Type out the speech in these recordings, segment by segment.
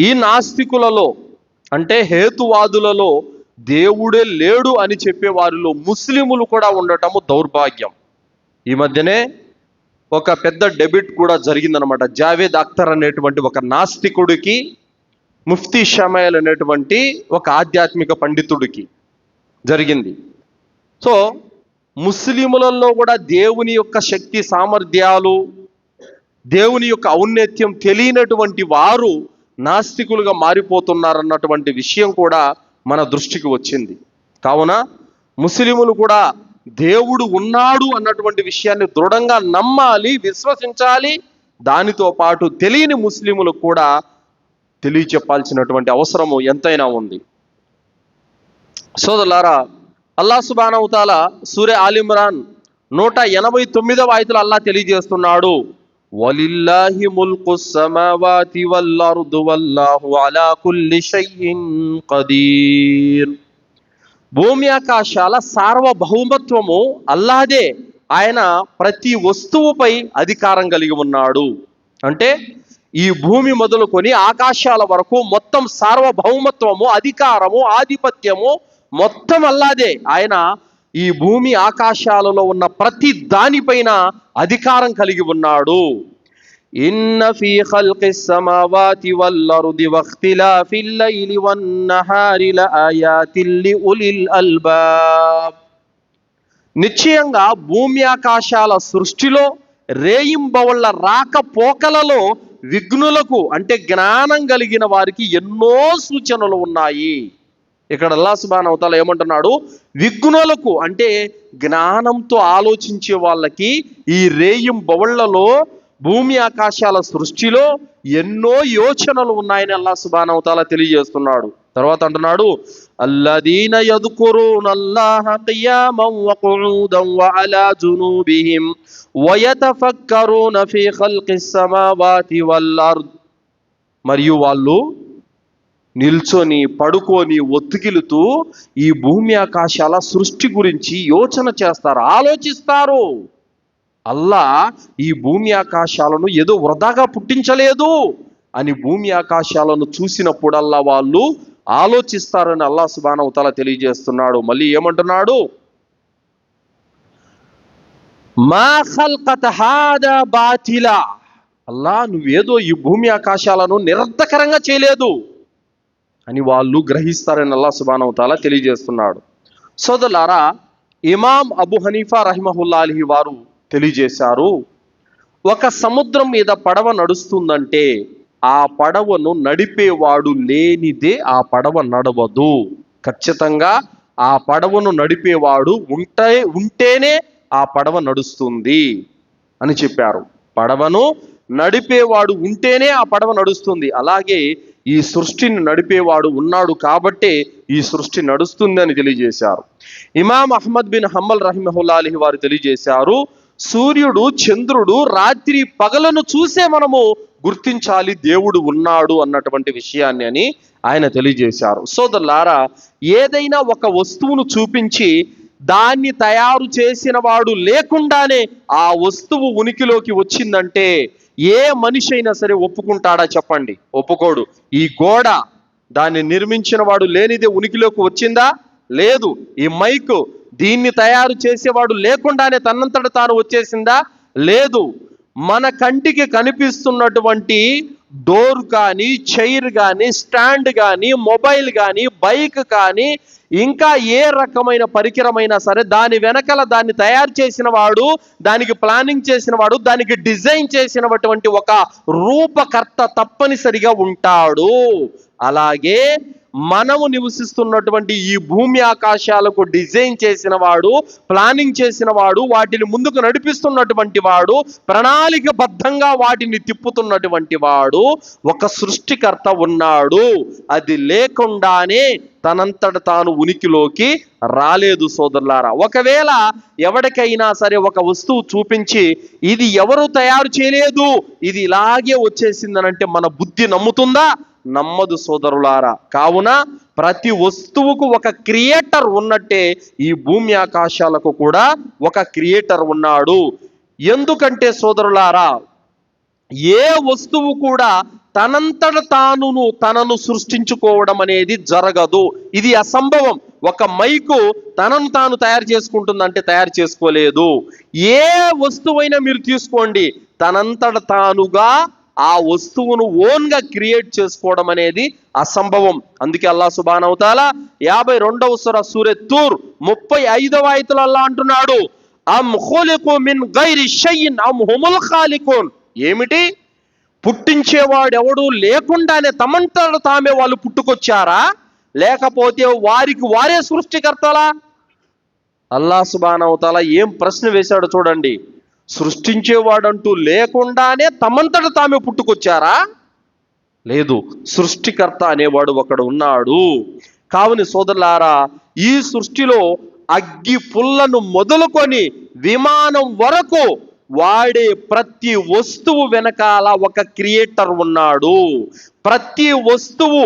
ఈ నాస్తికులలో అంటే హేతువాదులలో దేవుడే లేడు అని చెప్పే వారిలో ముస్లిములు కూడా ఉండటము దౌర్భాగ్యం. ఈ మధ్యనే ఒక పెద్ద డెబిట్ కూడా జరిగిందనమాట. జావేద్ అఖ్తర్ అనేటువంటి ఒక నాస్తికుడికి, ముఫ్తీ షమాయిల్ అనేటువంటి ఒక ఆధ్యాత్మిక పండితుడికి జరిగింది. సో ముస్లిములలో కూడా దేవుని యొక్క శక్తి సామర్థ్యాలు, దేవుని యొక్క ఔన్నత్యం తెలియనటువంటి వారు నాస్తికులుగా మారిపోతున్నారన్నటువంటి విషయం కూడా మన దృష్టికి వచ్చింది. కావున ముస్లిములు కూడా దేవుడు ఉన్నాడు అన్నటువంటి విషయాన్ని దృఢంగా నమ్మాలి, విశ్వసించాలి. దానితో పాటు తెలియని ముస్లిములకు కూడా తెలియచెప్పాల్సినటువంటి అవసరము ఎంతైనా ఉంది. సోదరులారా, అల్లాహ్ సుబ్హానహు వ తఆలా సూరా ఆల్ ఇమ్రాన్ 189వ ఆయతలో అల్లాహ్ తెలియజేస్తున్నాడు, వలిల్లాహి ముల్కుస్ సమావాతి వల్ అర్దు వల్లాహు అలా కుల్లి షైఇన్ ఖదీర్. భూమి ఆకాశాల సార్వభౌమత్వము అల్లాహదే. ఆయన ప్రతి వస్తువుపై అధికారం కలిగి ఉన్నాడు. అంటే ఈ భూమి మొదలుకొని ఆకాశాల వరకు మొత్తం సార్వభౌమత్వము, అధికారము, ఆధిపత్యము మొత్తం అల్లాహదే. ఆయన ఈ భూమి ఆకాశాలలో ఉన్న ప్రతి దానిపైన అధికారం కలిగి ఉన్నాడు. ఇన్న ఫీ ఖల్ఖిస్ సమావాతి వల్ అర్ది వఖ్తిలాఫిల్ లైలి వన్ నహారి లఆయాతిల్ లిఉలిల్ అల్బాబ్. నిశ్చయంగా భూమి ఆకాశాల సృష్టిలో, రేయింబవళ్ల రాకపోకలలో విఘ్నులకు అంటే జ్ఞానం కలిగిన వారికి ఎన్నో సూచనలు ఉన్నాయి. ఇక్కడ అల్లాహ్ సుబ్హానహు వ తఆలా ఏమంటున్నాడు? విఘ్నులకు అంటే జ్ఞానంతో ఆలోచించే వాళ్ళకి ఈ రేయింబవళ్లలో, భూమి ఆకాశాల సృష్టిలో ఎన్నో యోచనలు ఉన్నాయని అల్లాహ్ సుబ్హానహు వ తఆలా తెలియజేస్తున్నాడు. తర్వాత అంటున్నాడు, అల్లదీన యద్కురూనల్లాహ ఖియామన్ వ ఖుఊదన్ వ అలా జునూబిహిం వ యతఫక్కరూన ఫీ ఖల్ఖిస్ సమావాతి వల్ అర్ద్. మరియు వాళ్ళు నిల్చొని, పడుకొని, ఒత్తికిలుతూ ఈ భూమి ఆకాశాల సృష్టి గురించి యోచన చేస్తారు, ఆలోచిస్తారు. అల్లాహ్ ఈ భూమి ఆకాశాలను ఏదో వృధాగా పుట్టించలేదు అని భూమి ఆకాశాలను చూసినప్పుడల్లా వాళ్ళు ఆలోచిస్తారని అల్లాహ్ సుబ్హానహు వ తఆలా తెలియజేస్తున్నాడు. మళ్ళీ ఏమంటున్నాడు? మా ఖల్ఖత హాదా బాతిలా. అల్లాహ్ నువ్వేదో ఈ భూమి ఆకాశాలను నిరర్థకరంగా చేయలేదు అని వాళ్ళు గ్రహిస్తారని అల్లాహ్ సుబ్హానహు వ తఆలా తెలియజేస్తున్నాడు. సోదరులారా, ఇమాం అబూ హనీఫా రహిమహుల్లాహ్ అలైహి వారు తెలియజేశారు, ఒక సముద్రం మీద పడవ నడుస్తుందంటే ఆ పడవను నడిపేవాడు లేనిదే ఆ పడవ నడవదు. ఖచ్చితంగా ఆ పడవను నడిపేవాడు ఉంటేనే ఆ పడవ నడుస్తుంది అని చెప్పారు. పడవను నడిపేవాడు ఉంటేనే ఆ పడవ నడుస్తుంది. అలాగే ఈ సృష్టిని నడిపేవాడు ఉన్నాడు కాబట్టే ఈ సృష్టి నడుస్తుంది అని తెలియజేశారు. ఇమాం అహ్మద్ బిన్ హంబల్ రహిమహుల్లాహ్ అలైహి వారు తెలియజేశారు, సూర్యుడు, చంద్రుడు, రాత్రి పగలను చూసే మనము గుర్తించాలి దేవుడు ఉన్నాడు అన్నటువంటి విషయాన్ని అని ఆయన తెలియజేశారు. సోదరులారా, ఏదైనా ఒక వస్తువును చూపించి దాన్ని తయారు చేసిన వాడు లేకుండానే ఆ వస్తువు ఉనికిలోకి వచ్చిందంటే ఏ మనిషి అయినా సరే ఒప్పుకుంటాడా చెప్పండి? ఒప్పుకోడు. ఈ గోడ, దాన్ని నిర్మించిన వాడు లేనిదే ఉనికిలోకి వచ్చిందా? లేదు. ఈ మైక్, దీన్ని తయారు చేసేవాడు లేకుండానే తన్నంతట తాను వచ్చేసిందా? లేదు. మన కంటికి కనిపిస్తున్నటువంటి డోర్ కానీ, చైర్ కానీ, స్టాండ్ కానీ, మొబైల్ కానీ, బైక్ కానీ, ఇంకా ఏ రకమైన పరికరమైనా సరే దాని వెనకాల దాన్ని తయారు చేసిన వాడు, దానికి ప్లానింగ్ చేసిన వాడు, దానికి డిజైన్ చేసినటువంటి ఒక రూపకర్త తప్పనిసరిగా ఉంటాడు. అలాగే మనము నివసిస్తున్నటువంటి ఈ భూమి ఆకాశాలకు డిజైన్ చేసిన వాడు, ప్లానింగ్ చేసిన వాడు, వాటిని ముందుకు నడిపిస్తున్నటువంటి వాడు, ప్రణాళికబద్ధంగా వాటిని తిప్పుతున్నటువంటి వాడు ఒక సృష్టికర్త ఉన్నాడు. అది లేకుండానే తనంతట తాను ఉనికిలోకి రాలేదు. సోదరులారా, ఒకవేళ ఎవరికైనా సరే ఒక వస్తువు చూపించి ఇది ఎవరు తయారు చేయలేదు, ఇది ఇలాగే వచ్చేసిందనంటే మన బుద్ధి నమ్ముతుందా? నమ్మదు సోదరులారా. కావున ప్రతి వస్తువుకు ఒక క్రియేటర్ ఉన్నట్టే ఈ భూమి ఆకాశాలకు కూడా ఒక క్రియేటర్ ఉన్నాడు. ఎందుకంటే సోదరులారా, ఏ వస్తువు కూడా తనను సృష్టించుకోవడం అనేది జరగదు. ఇది అసంభవం. ఒక మైకు తనను తాను తయారు చేసుకుంటుందంటే తయారు చేసుకోలేదు. ఏ వస్తువైనా మీరు తీసుకోండి, తానుగా ఆ వస్తువును ఓన్గా క్రియేట్ చేసుకోవడం అనేది అసంభవం. అందుకే అల్లాహ్ సుబ్హానహు వ తఆలా 52వ సూర తూర్ 35వ ఆయతులో అల్లాహ్ అంటున్నాడు, అమ్ ఖులికు మిన్ గైరి షైఇన్ అమ్ హుముల్ ఖాలికూన్. ఏమిటి? పుట్టించేవాడు ఎవడు లేకుండానే తమంతట తామే వాళ్ళు పుట్టుకొచ్చారా, లేకపోతే వారికి వారే సృష్టికర్తలా? అల్లాహ్ సుబ్హానహు వ తఆలా ఏం ప్రశ్న వేశాడో చూడండి. సృష్టించేవాడంటూ లేకుండానే తమంతట తామే పుట్టుకొచ్చారా? లేదు, సృష్టికర్త అనేవాడు ఒకడు ఉన్నాడు. కావున సోదరులారా, ఈ సృష్టిలో అగ్గి పుల్లను మొదలుకొని విమానం వరకు వాడే ప్రతి వస్తువు వెనకాల ఒక క్రియేటర్ ఉన్నాడు. ప్రతి వస్తువు,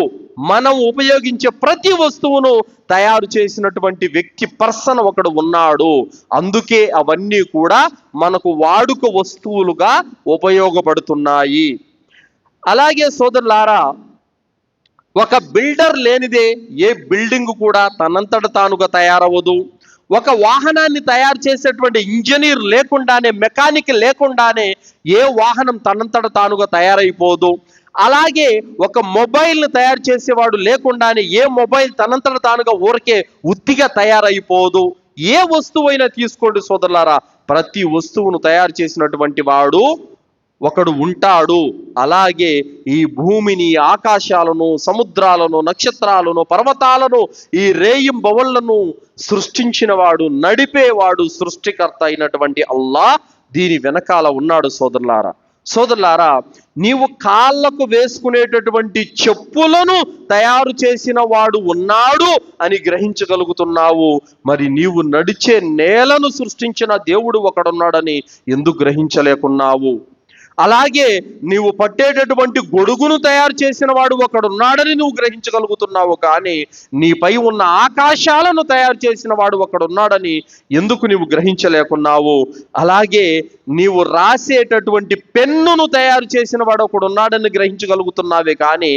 మనం ఉపయోగించే ప్రతి వస్తువును తయారు చేసినటువంటి వ్యక్తి, పర్సన్ ఒకడు ఉన్నాడు. అందుకే అవన్నీ కూడా మనకు వాడుక వస్తువులుగా ఉపయోగపడుతున్నాయి. అలాగే సోదరులారా, ఒక బిల్డర్ లేనిదే ఏ బిల్డింగ్ కూడా తనంతట తానుగా తయారవ్వదు. ఒక వాహనాన్ని తయారు చేసేటువంటి ఇంజనీర్ లేకుండానే, మెకానిక్ లేకుండానే ఏ వాహనం తనంతట తానుగా తయారైపోదు. అలాగే ఒక మొబైల్ని తయారు చేసేవాడు లేకుండానే ఏ మొబైల్ తనంతట తానుగా ఊరికే ఉత్తిగా తయారైపోదు. ఏ వస్తువైనా తీసుకోండి సోదరులారా, ప్రతి వస్తువును తయారు చేసినటువంటి వాడు ఒకడు ఉంటాడు. అలాగే ఈ భూమిని, ఆకాశాలను, సముద్రాలను, నక్షత్రాలను, పర్వతాలను, ఈ రేయింబవళ్లను సృష్టించిన వాడు, నడిపేవాడు, సృష్టికర్త అయినటువంటి అల్లాహ్ దీని వెనకాల ఉన్నాడు. సోదరులారా, నీవు కాళ్ళకు వేసుకునేటటువంటి చెప్పులను తయారు చేసిన వాడు ఉన్నాడు అని గ్రహించగలుగుతున్నావు. మరి నీవు నడిచే నేలను సృష్టించిన దేవుడు ఒకడున్నాడని ఎందుకు గ్రహించలేకున్నావు? అలాగే నీవు పట్టేటటువంటి గొడుగును తయారు చేసిన వాడు ఒకడున్నాడని నువ్వు గ్రహించగలుగుతున్నావు. కానీ నీపై ఉన్న ఆకాశాలను తయారు చేసిన వాడు ఒకడున్నాడని ఎందుకు నీవు గ్రహించలేకున్నావు? అలాగే నీవు రాసేటటువంటి పెన్నును తయారు చేసిన వాడు ఒకడున్నాడని గ్రహించగలుగుతున్నావే, కానీ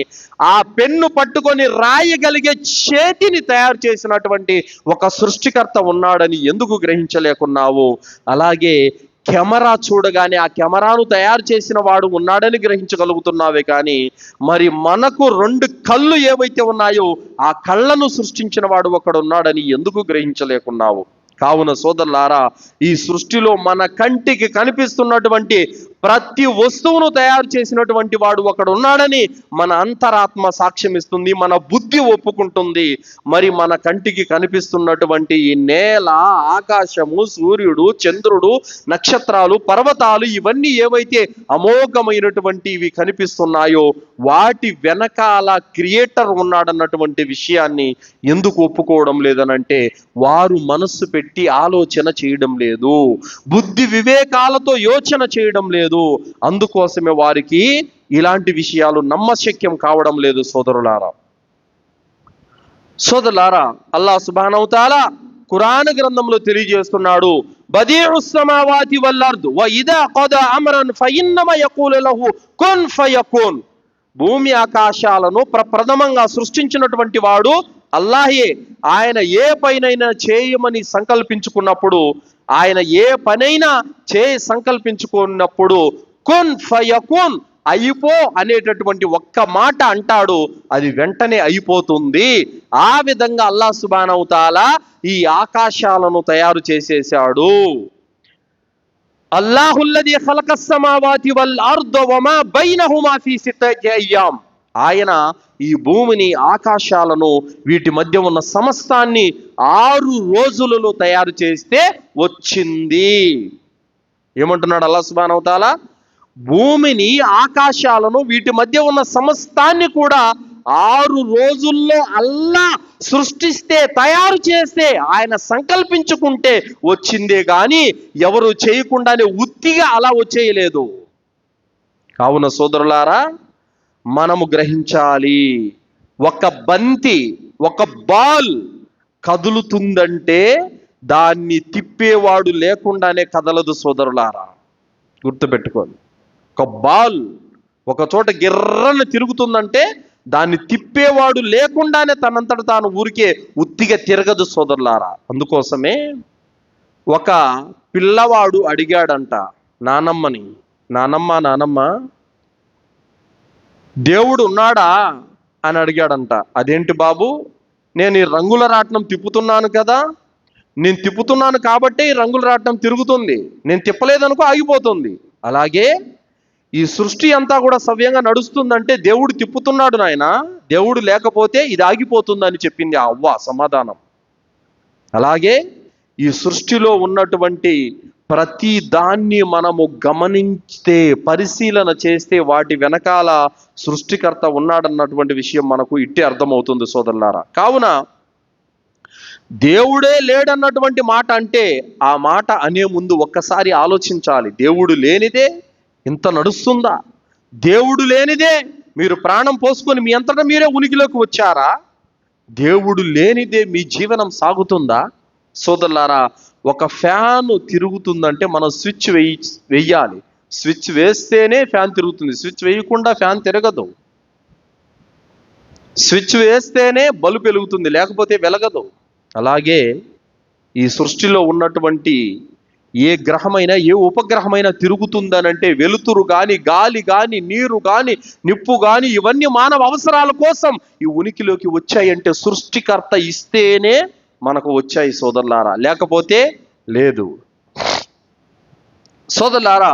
ఆ పెన్ను పట్టుకొని రాయగలిగే చేతిని తయారు చేసినటువంటి ఒక సృష్టికర్త ఉన్నాడని ఎందుకు గ్రహించలేకున్నావు? అలాగే కెమెరా చూడగానే ఆ కెమెరాను తయారు చేసిన వాడు ఉన్నాడని గ్రహించగలుగుతున్నావే, కానీ మరి మనకు 2 కళ్ళు ఏవైతే ఉన్నాయో ఆ కళ్ళను సృష్టించిన వాడు ఒకడు ఉన్నాడని ఎందుకు గ్రహించలేకున్నావు? కావున సోదరులారా, ఈ సృష్టిలో మన కంటికి కనిపిస్తున్నటువంటి ప్రతి వస్తువును తయారు చేసినటువంటి వాడు ఒకడు ఉన్నాడని మన అంతరాత్మ సాక్ష్యం ఇస్తుంది, మన బుద్ధి ఒప్పుకుంటుంది. మరి మన కంటికి కనిపిస్తున్నటువంటి ఈ నేల, ఆకాశము, సూర్యుడు, చంద్రుడు, నక్షత్రాలు, పర్వతాలు, ఇవన్నీ ఏవైతే అమోఘమైనటువంటి ఇవి కనిపిస్తున్నాయో వాటి వెనకాల క్రియేటర్ ఉన్నాడన్నటువంటి విషయాన్ని ఎందుకు ఒప్పుకోవడం లేదనంటే, వారు మనస్సు పెట్టి ఆలోచన చేయడం లేదు, బుద్ధి వివేకాలతో యోచన చేయడం లేదు. అందుకోసమే వారికి ఇలాంటి విషయాలు నమ్మశక్యం కావడం లేదు. సోదరులారా, అల్లాహ్ సుబ్హానహు వ తఆలా ఖురాన్ గ్రంథంలో తెలియజేస్తున్నాడు, బదీఉస్ సమావాతి వల్ అర్ద్ వ ఇదా ఖదా అమ్రన్ ఫఇన్నమా యఖూలు లహు కున్ ఫయకున్. భూమి ఆకాశాలను ప్రప్రథమంగా సృష్టించినటువంటి వాడు అల్లాహే. ఆయన ఏ పైనైనా చేయమని సంకల్పించుకున్నప్పుడు, ఆయన ఏ పనైనా సంకల్పించుకున్నప్పుడు కున్ ఫయకున్, అయిపో అనేటటువంటి ఒక్క మాట అంటాడు, అది వెంటనే అయిపోతుంది. ఆ విధంగా అల్లాహ్ సుబ్హానహు వ తఆలా ఈ ఆకాశాలను తయారు చేసేశాడు. అల్లాహుల్లదీ ఖలకస్ సమావాతి వల్ అర్ద వమా బైనహుమా ఫీ సిత్తతి అయ్యామ్. ఆయన ఈ భూమిని, ఆకాశాలను, వీటి మధ్య ఉన్న సమస్తాన్ని 6 రోజులలో తయారు చేస్తే వచ్చింది. ఏమంటున్నాడు అల్లాహ్ సుబ్హానహు వ తఆలా? భూమిని, ఆకాశాలను, వీటి మధ్య ఉన్న సమస్తాన్ని కూడా 6 రోజుల్లో అల్లాహ్ సృష్టిస్తే, తయారు చేస్తే, ఆయన సంకల్పించుకుంటే వచ్చిందే గాని ఎవరు చేయకుండానే ఉత్తిగా అలా వచ్చేయలేదు. కావున సోదరులారా, మనము గ్రహించాలి, ఒక బంతి, ఒక బాల్ కదులుతుందంటే దాన్ని తిప్పేవాడు లేకుండానే కదలదు సోదరులారా, గుర్తుపెట్టుకోండి. ఒక బాల్ ఒక చోట గిర్రని తిరుగుతుందంటే దాన్ని తిప్పేవాడు లేకుండానే తనంతట తాను ఊరికే ఉత్తిగా తిరగదు సోదరులారా. అందుకోసమే ఒక పిల్లవాడు అడిగాడంట నానమ్మని, నానమ్మ దేవుడు ఉన్నాడా అని అడిగాడంట. అదేంటి బాబు, నేను ఈ రంగుల రాట్నం తిప్పుతున్నాను కదా, నేను తిప్పుతున్నాను కాబట్టే ఈ రంగుల రాట్నం తిరుగుతుంది, నేను తిప్పలేదనుకో ఆగిపోతుంది. అలాగే ఈ సృష్టి అంతా కూడా సవ్యంగా నడుస్తుందంటే దేవుడు తిప్పుతున్నాడు నాయన, దేవుడు లేకపోతే ఇది ఆగిపోతుందని చెప్పింది ఆ అవ్వ సమాధానం. అలాగే ఈ సృష్టిలో ఉన్నటువంటి ప్రతి దాన్ని మనము గమనించితే, పరిశీలన చేస్తే వాటి వెనకాల సృష్టికర్త ఉన్నాడన్నటువంటి విషయం మనకు ఇట్టే అర్థమవుతుంది సోదరులారా. కావున దేవుడే లేడన్నటువంటి మాట అంటే ఆ మాట అనే ముందు ఒక్కసారి ఆలోచించాలి. దేవుడు లేనిదే ఇంత నడుస్తుందా? దేవుడు లేనిదే మీరు ప్రాణం పోసుకొని మీ అంతటా మీరే ఉనికిలోకి వచ్చారా? దేవుడు లేనిదే మీ జీవనం సాగుతుందా? సోదరులారా, ఒక ఫ్యాన్ తిరుగుతుందంటే మనం స్విచ్ వెయ్యాలి. స్విచ్ వేస్తేనే ఫ్యాన్ తిరుగుతుంది, స్విచ్ వేయకుండా ఫ్యాన్ తిరగదు. స్విచ్ వేస్తేనే బల్బు వెలుగుతుంది, లేకపోతే వెలగదు. అలాగే ఈ సృష్టిలో ఉన్నటువంటి ఏ గ్రహమైనా ఏ ఉపగ్రహమైనా తిరుగుతుందనంటే వెలుతురు కానీ, గాలి కానీ, నీరు కానీ, నిప్పు కానీ ఇవన్నీ మానవ అవసరాల కోసం ఈ ఉనికిలోకి వచ్చాయంటే సృష్టికర్త ఇస్తేనే మనకు వచ్చాయి సోదరులారా, లేకపోతే లేదు. సోదరులారా,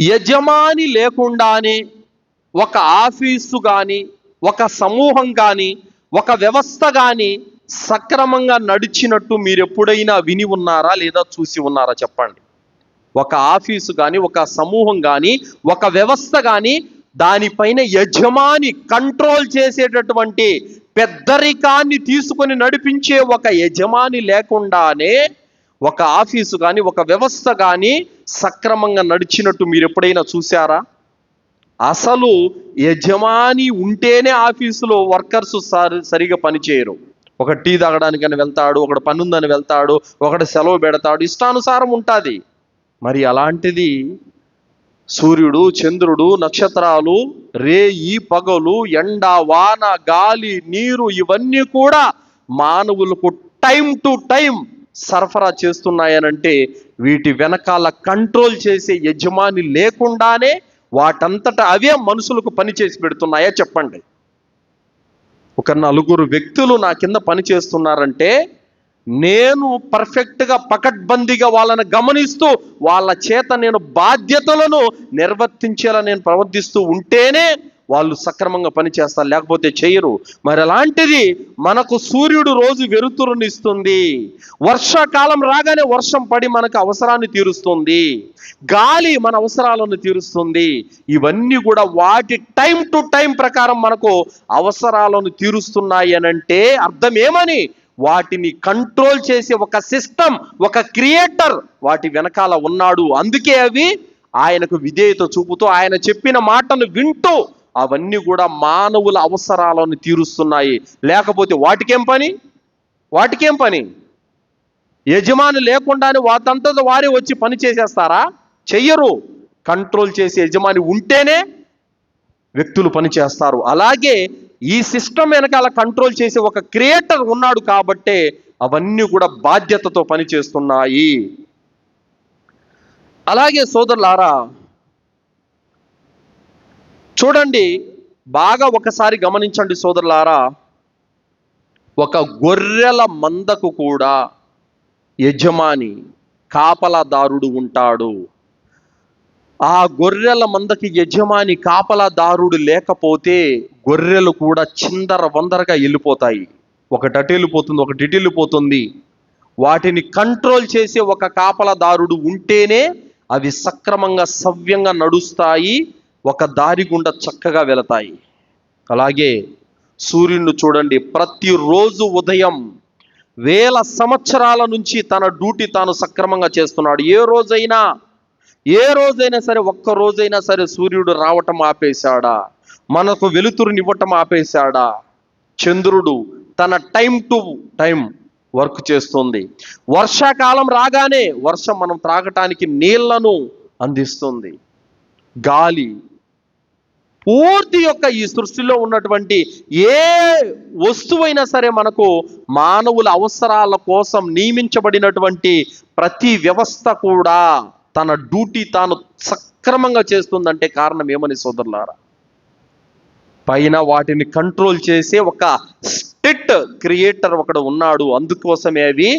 యజమాని లేకుండానే ఒక ఆఫీసు కానీ, ఒక సమూహం కానీ, ఒక వ్యవస్థ కానీ సక్రమంగా నడిచినట్టు మీరు ఎప్పుడైనా విని ఉన్నారా లేదా చూసి ఉన్నారా చెప్పండి. ఒక ఆఫీసు కానీ, ఒక సమూహం కానీ, ఒక వ్యవస్థ కానీ దానిపైన యజమాని కంట్రోల్ చేసేటటువంటి పెద్దరికాన్ని తీసుకొని నడిపించే ఒక యజమాని లేకుండానే ఒక ఆఫీసు కానీ, ఒక వ్యవస్థ కానీ సక్రమంగా నడిచినట్టు మీరు ఎప్పుడైనా చూసారా? అసలు యజమాని ఉంటేనే ఆఫీసులో వర్కర్స్ సరిగా పనిచేయరు. ఒక టీ తాగడానికని వెళ్తాడు, ఒకడు పని ఉందని వెళ్తాడు, ఒకడు సెలవు పెడతాడు, ఇష్టానుసారం ఉంటుంది. మరి అలాంటిది సూర్యుడు, చంద్రుడు, నక్షత్రాలు, రేయి పగలు, ఎండ, వాన, గాలి, నీరు ఇవన్నీ కూడా మానవులకు టైం టు టైం సరఫరా చేస్తున్నాయనంటే వీటి వెనకాల కంట్రోల్ చేసే యజమాని లేకుండానే వాటంతటా అవే మనుషులకు పని చేసి పెడుతున్నాయా చెప్పండి. ఒక నలుగురు వ్యక్తులు నా కింద పని చేస్తున్నారంటే నేను పర్ఫెక్ట్గా పకడ్బందీగా వాళ్ళని గమనిస్తూ వాళ్ళ చేత నేను బాధ్యతలను నిర్వర్తించేలా నేను ప్రవర్తిస్తూ ఉంటేనే వాళ్ళు సక్రమంగా పనిచేస్తారు, లేకపోతే చేయరు. మరి అలాంటిది మనకు సూర్యుడు రోజు వెలుతురునిస్తుంది, వర్షాకాలం రాగానే వర్షం పడి మనకు అవసరాన్ని తీరుస్తుంది, గాలి మన అవసరాలను తీరుస్తుంది. ఇవన్నీ కూడా వాటి టైం టు టైం ప్రకారం మనకు అవసరాలను తీరుస్తున్నాయి అనంటే అర్థం ఏమని? వాటిని కంట్రోల్ చేసే ఒక సిస్టమ్, ఒక క్రియేటర్ వాటి వెనకాల ఉన్నాడు. అందుకే అవి ఆయనకు విధేయత చూపుతూ ఆయన చెప్పిన మాటను వింటూ అవన్నీ కూడా మానవుల అవసరాలను తీరుస్తున్నాయి. లేకపోతే వాటికేం పని? యజమాని లేకుండానే వాటంతట వారే వచ్చి పని చేసేస్తారా? చెయ్యరు. కంట్రోల్ చేసే యజమాని ఉంటేనే వ్యక్తులు పని చేస్తారు. అలాగే ఈ సిస్టమ్ వెనకాల కంట్రోల్ చేసే ఒక క్రియేటర్ ఉన్నాడు కాబట్టే అవన్నీ కూడా బాధ్యతతో పనిచేస్తున్నాయి. అలాగే సోదరులారా, చూడండి, బాగా ఒకసారి గమనించండి సోదరులారా, ఒక గొర్రెల మందకు కూడా యజమాని, కాపలాదారుడు ఉంటాడు. ఆ గొర్రెల మందకి యజమాని, కాపలాదారుడు లేకపోతే గొర్రెలు కూడా చిందర వందరగా వెళ్ళిపోతాయి. ఒకటి అటు వెళ్ళిపోతుంది, ఒకటి ఇటు వెళ్ళిపోతుంది. వాటిని కంట్రోల్ చేసే ఒక కాపలాదారుడు ఉంటేనే అవి సక్రమంగా సవ్యంగా నడుస్తాయి, ఒక దారి గుండా చక్కగా వెళతాయి. అలాగే సూర్యుడిని చూడండి, ప్రతిరోజు ఉదయం వేల సంవత్సరాల నుంచి తన డ్యూటీ తాను సక్రమంగా చేస్తున్నాడు. ఏ రోజైనా సరే, ఒక్క రోజైనా సరే సూర్యుడు రావటం ఆపేశాడా? మనకు వెలుతురునివ్వటం ఆపేశాడా? చంద్రుడు తన టైం టు టైం వర్క్ చేస్తుంది. వర్షాకాలం రాగానే వర్షం మనం త్రాగటానికి నీళ్లను అందిస్తుంది. గాలి, పూర్తి యొక్క ఈ సృష్టిలో ఉన్నటువంటి ఏ వస్తువైనా సరే మనకు మానవుల అవసరాల కోసం నియమించబడినటువంటి ప్రతి వ్యవస్థ కూడా తన డ్యూటీ తాను సక్రమంగా చేస్తుందంటే కారణం ఏమని సోదరులారా? పైన వాటిని కంట్రోల్ చేసే ఒక స్టేట్ క్రియేటర్ ఒకడు ఉన్నాడు. అందుకోసమే అవి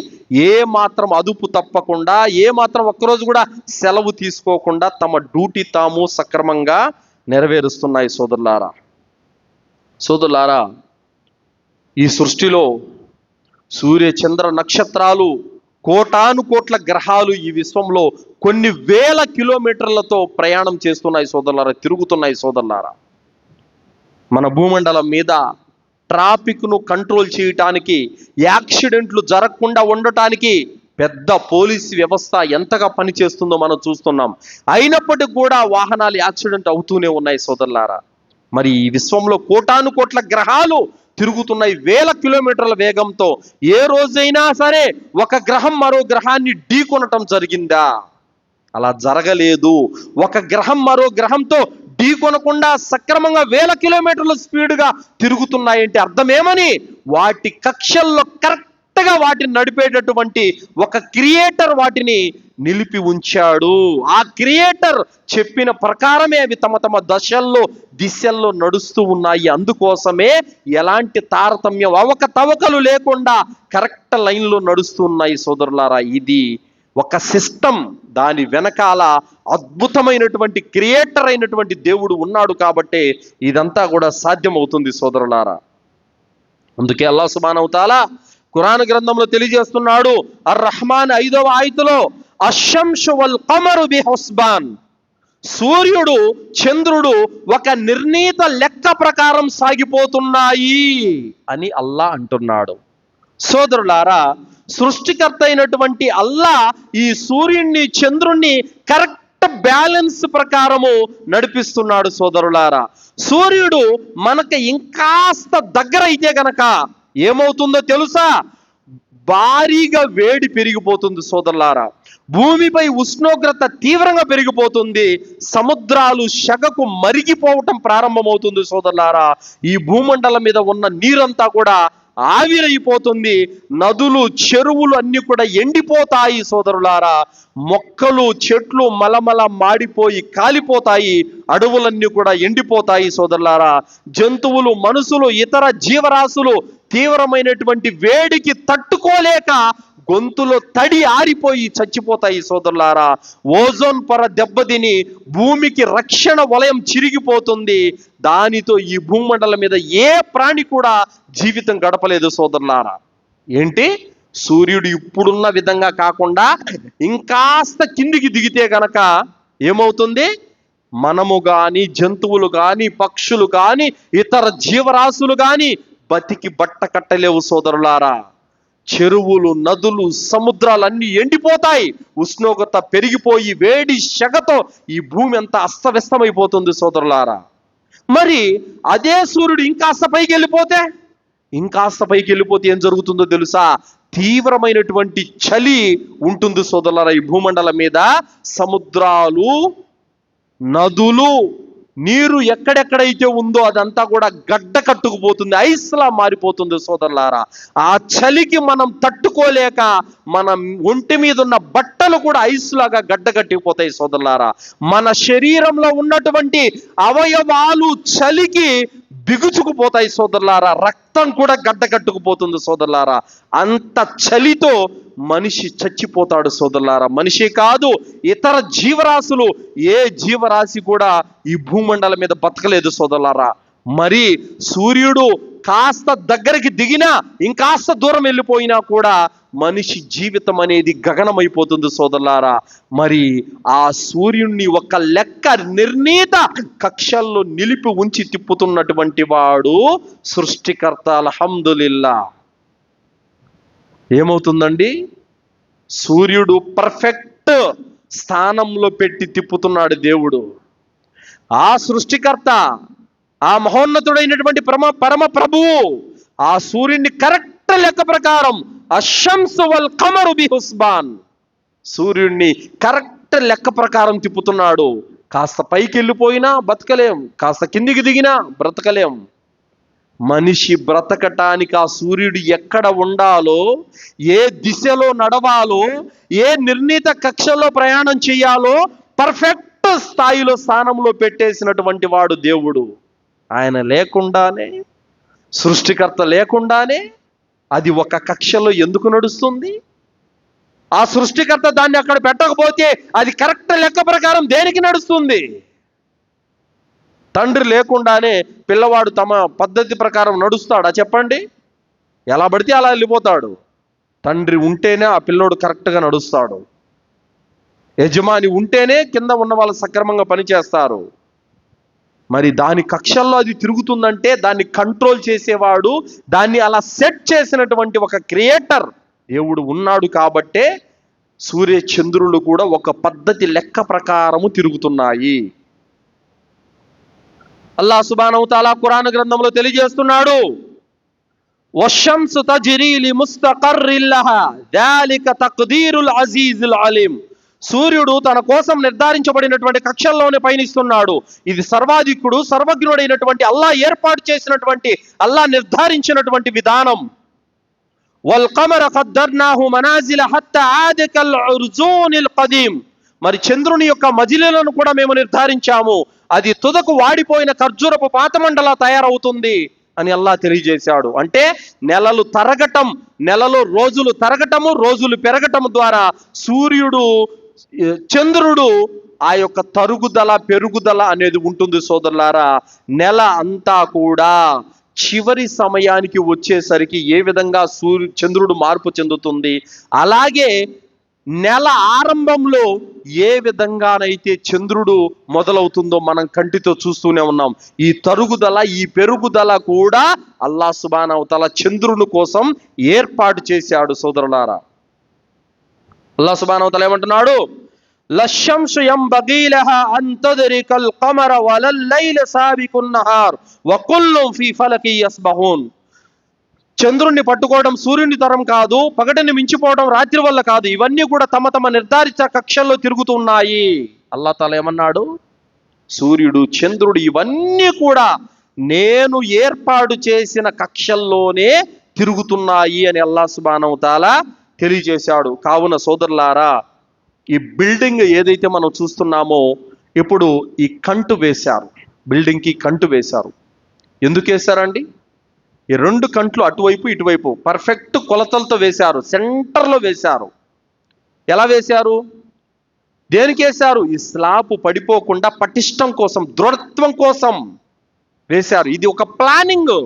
ఏ మాత్రం అదుపు తప్పకుండా, ఏ మాత్రం ఒక్కరోజు కూడా సెలవు తీసుకోకుండా తమ డ్యూటీ తాము సక్రమంగా నెరవేరుస్తున్నాయి. సోదరులారా, ఈ సృష్టిలో సూర్య చంద్ర నక్షత్రాలు, కోటాను కోట్ల గ్రహాలు ఈ విశ్వంలో కొన్ని వేల కిలోమీటర్లతో ప్రయాణం చేస్తున్నాయి సోదరులారా, తిరుగుతున్నాయి సోదరులారా. మన భూమండలం మీద ట్రాఫిక్ను కంట్రోల్ చేయటానికి, యాక్సిడెంట్లు జరగకుండా ఉండటానికి పెద్ద పోలీస్ వ్యవస్థ ఎంతగా పనిచేస్తుందో మనం చూస్తున్నాం. అయినప్పటికీ కూడా వాహనాలు యాక్సిడెంట్ అవుతూనే ఉన్నాయి సోదరులారా. మరి ఈ విశ్వంలో కోటాను కోట్ల గ్రహాలు తిరుగుతున్నాయి వేల కిలోమీటర్ల వేగంతో. ఏ రోజైనా సరే ఒక గ్రహం మరో గ్రహాన్ని ఢీకొనటం జరిగిందా? అలా జరగలేదు. ఒక గ్రహం మరో గ్రహంతో ఢీకొనకుండా సక్రమంగా వేల కిలోమీటర్ల స్పీడ్గా తిరుగుతున్నాయంటే అర్థం ఏమని? వాటి కక్షల్లో కరెక్ట్గా వాటిని నడిపేటటువంటి ఒక క్రియేటర్ వాటిని నిలిపి ఉంచాడు. ఆ క్రియేటర్ చెప్పిన ప్రకారమే అవి తమ తమ దిశల్లో నడుస్తూ ఉన్నాయి. అందుకోసమే ఎలాంటి తారతమ్యం, అవకతవకలు లేకుండా కరెక్ట్ లైన్లో నడుస్తూ ఉన్నాయి సోదరులారా. ఇది ఒక సిస్టమ్, దాని వెనకాల అద్భుతమైనటువంటి క్రియేటర్ అయినటువంటి దేవుడు ఉన్నాడు కాబట్టి ఇదంతా కూడా సాధ్యమవుతుంది సోదరులారా. అందుకే అల్లాహ్ సుబ్హానహు వ తఆలా ఖురాన్ గ్రంథంలో తెలియజేస్తున్నాడు. అర్-రహ్మాన్ 5వ ఆయతులో అష్-షంసు వల్ ఖమరు బిహుస్బాన్, సూర్యుడు చంద్రుడు ఒక నిర్ణీత లెక్క ప్రకారం సాగిపోతున్నాయి అని అల్లాహ్ అంటున్నాడు. సోదరులారా, సృష్టికర్త అయినటువంటి అల్లాహ్ ఈ సూర్యుడిని చంద్రుణ్ణి కరెక్ట్ బ్యాలెన్స్ ప్రకారము నడిపిస్తున్నాడు సోదరులారా. సూర్యుడు మనకు ఇంకాస్త దగ్గర అయితే గనక ఏమవుతుందో తెలుసా? భారీగా వేడి పెరిగిపోతుంది సోదరులారా. భూమిపై ఉష్ణోగ్రత తీవ్రంగా పెరిగిపోతుంది. సముద్రాలు షగకు మరిగిపోవటం ప్రారంభమవుతుంది సోదరులారా. ఈ భూమండలం మీద ఉన్న నీరంతా కూడా ఆవిరైపోతుంది. నదులు, చెరువులు అన్ని కూడా ఎండిపోతాయి సోదరులారా. మొక్కలు, చెట్లు మలమల మాడిపోయి కాలిపోతాయి. అడవులన్నీ కూడా ఎండిపోతాయి సోదరులారా. జంతువులు, మనుషులు, ఇతర జీవరాశులు తీవ్రమైనటువంటి వేడికి తట్టుకోలేక గొంతులో తడి ఆరిపోయి చచ్చిపోతాయి సోదరులారా. ఓజోన్ పొర దెబ్బతిని భూమికి రక్షణ వలయం చిరిగిపోతుంది. దానితో ఈ భూమండలం మీద ఏ ప్రాణి కూడా జీవితం గడపలేదు సోదరులారా. ఏంటి? సూర్యుడు ఇప్పుడున్న విధంగా కాకుండా ఇంకాస్త కిందికి దిగితే గనక ఏమవుతుంది? మనము కానీ, జంతువులు కానీ, పక్షులు కానీ, ఇతర జీవరాశులు కానీ బతికి బట్ట కట్టలేవు సోదరులారా. చెరువులు, నదులు, సముద్రాలు అన్నీ ఎండిపోతాయి. ఉష్ణోగ్రత పెరిగిపోయి వేడి షగతో ఈ భూమి అంతా అస్తవ్యస్తమైపోతుంది సోదరులారా. మరి అదే సూర్యుడు ఇంకాస్త పైకి వెళ్ళిపోతే ఏం జరుగుతుందో తెలుసా? తీవ్రమైనటువంటి చలి ఉంటుంది సోదరులారా ఈ భూమండలం మీద. సముద్రాలు, నదులు, నీరు ఎక్కడెక్కడైతే ఉందో అదంతా కూడా గడ్డ కట్టుకుపోతుంది, ఐస్లా మారిపోతుంది సోదరులారా. ఆ చలికి మనం తట్టుకోలేక మన ఒంటి మీద ఉన్న బట్టలు కూడా ఐస్లాగా గడ్డ కట్టిపోతాయి సోదరులారా. మన శరీరంలో ఉన్నటువంటి అవయవాలు చలికి బిగుచుకుపోతాయి సోదరులారా. రక్తం కూడా గడ్డ కట్టుకుపోతుంది సోదరులారా. అంత చలితో మనిషి చచ్చిపోతాడు సోదరులారా. మనిషి కాదు, ఇతర జీవరాశులు ఏ జీవరాశి కూడా ఈ భూమండలం మీద బతకలేదు సోదరులారా. మరి సూర్యుడు కాస్త దగ్గరికి దిగినా, ఇంకాస్త దూరం వెళ్ళిపోయినా కూడా మనిషి జీవితం అనేది గగనమైపోతుంది సోదరులారా. మరి ఆ సూర్యుడిని ఒక లెక్క నిర్ణీత కక్షల్లో నిలిపి ఉంచి తిప్పుతున్నటువంటి వాడు సృష్టికర్త. అల్హమ్దులిల్లా. ఏమవుతుందండి? సూర్యుడు పర్ఫెక్ట్ స్థానంలో పెట్టి తిప్పుతున్నాడు దేవుడు. ఆ సృష్టికర్త, ఆ మహోన్నతుడైనటువంటి పరమ ప్రభువు ఆ సూర్యుడిని కరెక్ట్ లెక్క ప్రకారం అష్-షంసు వల్ ఖమరు బిహుస్బాన్, సూర్యుడిని కరెక్ట్ లెక్క ప్రకారం తిప్పుతున్నాడు. కాస్త పైకి వెళ్ళిపోయినా బతకలేం, కాస్త కిందికి దిగినా బ్రతకలేం. మనిషి బ్రతకటానికి ఆ సూర్యుడు ఎక్కడ ఉండాలో, ఏ దిశలో నడవాలో, ఏ నిర్ణీత కక్షలో ప్రయాణం చేయాలో పర్ఫెక్ట్ స్థాయిలో స్థానంలో పెట్టేసినటువంటి వాడు దేవుడు. ఆయన లేకుండానే, సృష్టికర్త లేకుండానే అది ఒక కక్షలో ఎందుకు నడుస్తుంది? ఆ సృష్టికర్త దాన్ని అక్కడ పెట్టకపోతే అది కరెక్ట్ లెక్క ప్రకారం దేనికి నడుస్తుంది? తండ్రి లేకుండానే పిల్లవాడు తమ పద్ధతి ప్రకారం నడుస్తాడా చెప్పండి? ఎలా పడితే అలా వెళ్ళిపోతాడు. తండ్రి ఉంటేనే ఆ పిల్లోడు కరెక్ట్గా నడుస్తాడు. యజమాని ఉంటేనే కింద ఉన్న వాళ్ళు సక్రమంగా పనిచేస్తారు. మరి దాని కక్షల్లో అది తిరుగుతుందంటే దాన్ని కంట్రోల్ చేసేవాడు, దాన్ని అలా సెట్ చేసినటువంటి ఒక క్రియేటర్ దేవుడు ఉన్నాడు. కాబట్టే సూర్య చంద్రులు కూడా ఒక పద్ధతి లెక్క ప్రకారము తిరుగుతున్నాయి. అల్లాహ్ సుబ్హానహు తఆలా ఖురాన్ గ్రంథంలో తెలియజేస్తున్నాడు, వషంసు తజ్రీ లిముస్తఖర్రిన్ లహా దాలిక తక్దీరుల్ అజీజుల్ అలీం. సూర్యుడు తన కోసం నిర్ధారించబడినటువంటి కక్షల్లోనే పయనిస్తున్నాడు. ఇది సర్వాధికుడు, సర్వజ్ఞుడైనటువంటి అల్లాహ్ ఏర్పాటు చేసినటువంటి, అల్లాహ్ నిర్ధారించినటువంటి విధానం. వల్ ఖమర ఖద్దర్నాహు మనాజిల హత్తా ఆద కల్ ఉర్జూనిల్ ఖదీం. మరి చంద్రుని యొక్క మజిలీలను కూడా మేము నిర్ధారించాము, అది తుదకు వాడిపోయిన ఖర్జూరపు పాతమండలా తయారవుతుంది అని అల్లాహ్ తెలియజేశాడు. అంటే నెలలు తరగటం, నెలలో రోజులు తరగటము, రోజులు పెరగటం ద్వారా సూర్యుడు, చంద్రుడు ఆ యొక్క తరుగుదల పెరుగుదల అనేది ఉంటుంది సోదరులారా. నెల అంతా కూడా చివరి సమయానికి వచ్చేసరికి ఏ విధంగా చంద్రుడు మార్పు చెందుతుంది, అలాగే నెల ఆరంభంలో ఏ విధంగానైతే చంద్రుడు మొదలవుతుందో మనం కంటితో చూస్తూనే ఉన్నాం. ఈ తరుగుదల, ఈ పెరుగుదల కూడా అల్లాహ్ సుబ్హానహు తఆలా చంద్రుని కోసం ఏర్పాటు చేశాడు సోదరులారా. అల్లాహ్ సుబ్హానహు తఆలా ఏమంటున్నాడు, లషంసు యంబగీ లహా అన్ తద్రికల్ ఖమర వలల్ లైల సాబికున్ నహార్ వకుల్లుం ఫీ ఫలకి యస్బహూన్. చంద్రుణ్ణి పట్టుకోవడం సూర్యుని తరం కాదు, పగటిని మించిపోవడం రాత్రి వల్ల కాదు. ఇవన్నీ కూడా తమ తమ నిర్ధారిత కక్షల్లో తిరుగుతున్నాయి. అల్లాహ్ తఆలా ఏమన్నాడు, సూర్యుడు, చంద్రుడు ఇవన్నీ కూడా నేను ఏర్పాటు చేసిన కక్షల్లోనే తిరుగుతున్నాయి అని అల్లాహ్ సుబ్హానహు తఆలా తెలియజేశాడు. కావున సోదరులారా, ఈ బిల్డింగ్ ఏదైతే మనం చూస్తున్నామో, ఇప్పుడు ఈ కంటు వేశారు, బిల్డింగ్కి కంటు వేశారు. ఎందుకు వేశారండి? ఈ రెండు కంట్లు అటువైపు ఇటువైపు పర్ఫెక్ట్ కొలతలతో వేశారు, సెంటర్లో వేశారు. ఎలా వేశారు? దేనికి వేశారు? ఈ స్లాబ్ పడిపోకుండా పటిష్టం కోసం, దృఢత్వం కోసం వేశారు. ఇది ఒక ప్లానింగ్.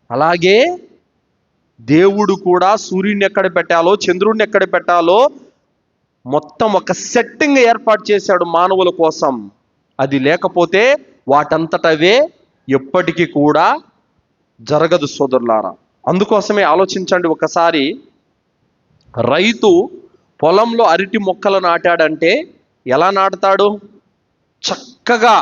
అలాగే దేవుడు కూడా సూర్యుని ఎక్కడ పెట్టాలో, చంద్రుడిని ఎక్కడ పెట్టాలో మొత్తం ఒక సెట్టింగ్ ఏర్పాటు చేశాడు మానవుల కోసం. అది లేకపోతే వాటంతటవే ఎప్పటికీ కూడా జరగదు సోదరులారా. అందుకోసమే ఆలోచించండి ఒకసారి, రైతు పొలంలో అరటి మొక్కలు నాటాడంటే ఎలా నాటుతాడు? చక్కగా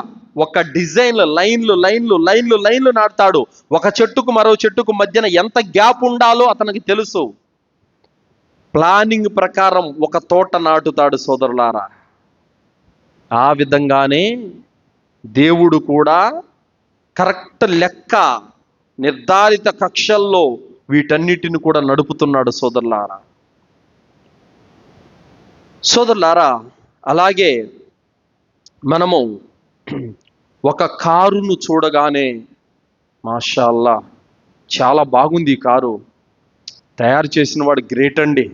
ఒక డిజైన్, లైన్లు లైన్లు లైన్లు లైన్లు నాటుతాడు. ఒక చెట్టుకు మరో చెట్టుకు మధ్యన ఎంత గ్యాప్ ఉండాలో అతనికి తెలుసు. ప్లానింగ్ ప్రకారం ఒక తోట నాటుతాడు సోదరులారా. ఆ విధంగానే దేవుడు కూడా కరెక్ట్ లెక్క, నిర్ధారిత కక్షల్లో వీటన్నిటిని కూడా నడుపుతున్నాడు సోదరులారా. సోదరులారా, అలాగే మనము ఒక కారును చూడగానే మాషాల్లా చాలా బాగుంది ఈ కారు, తయారు చేసిన వాడు గ్రేట్ అండి.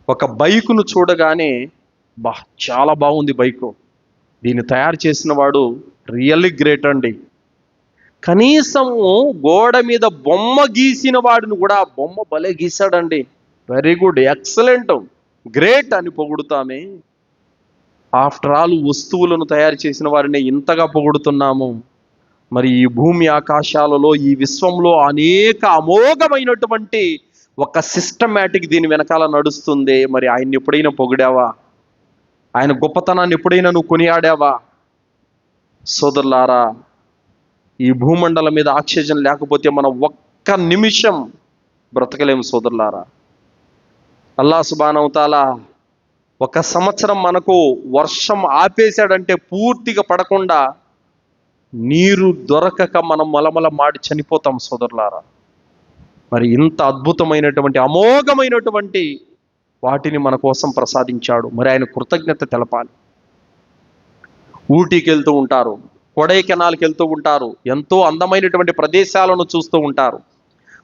ఒక బైకును చూడగానే చాలా బాగుంది బైకు, దీన్ని తయారు చేసిన వాడు రియల్లీ గ్రేట్ అండి. కనీసము గోడ మీద బొమ్మ గీసిన వాడిని కూడా బొమ్మ భలే గీశాడండి, వెరీ గుడ్, ఎక్సలెంట్, గ్రేట్ అని పొగుడుతామే. ఆఫ్టర్ ఆల్ వస్తువులను తయారు చేసిన వారిని ఇంతగా పొగుడుతున్నాము. మరి ఈ భూమి ఆకాశాలలో, ఈ విశ్వంలో అనేక అమోఘమైనటువంటి ఒక సిస్టమేటిక్ దీని వెనకాల నడుస్తుంది. మరి ఆయన్ని ఎప్పుడైనా పొగిడావా? ఆయన గొప్పతనాన్ని ఎప్పుడైనా నువ్వు కొనియాడావా? సోదరులారా, ఈ భూమండలం మీద ఆక్సిజన్ లేకపోతే మనం ఒక్క నిమిషం బ్రతకలేము సోదరులారా. అల్లాహ్ సుబ్హానహు తఆలా ఒక సంవత్సరం మనకు వర్షం ఆపేశాడంటే పూర్తిగా పడకుండా నీరు దొరకక మనం మలమల మాడి చనిపోతాం సోదరులారా. మరి ఇంత అద్భుతమైనటువంటి అమోఘమైనటువంటి వాటిని మన కోసం ప్రసాదించాడు. మరి ఆయన కృతజ్ఞత తెలపాలి. ఊటీకి వెళ్తూ ఉంటారు, కొడైకెనాల్కి వెళ్తూ ఉంటారు, ఎంతో అందమైనటువంటి ప్రదేశాలను చూస్తూ ఉంటారు.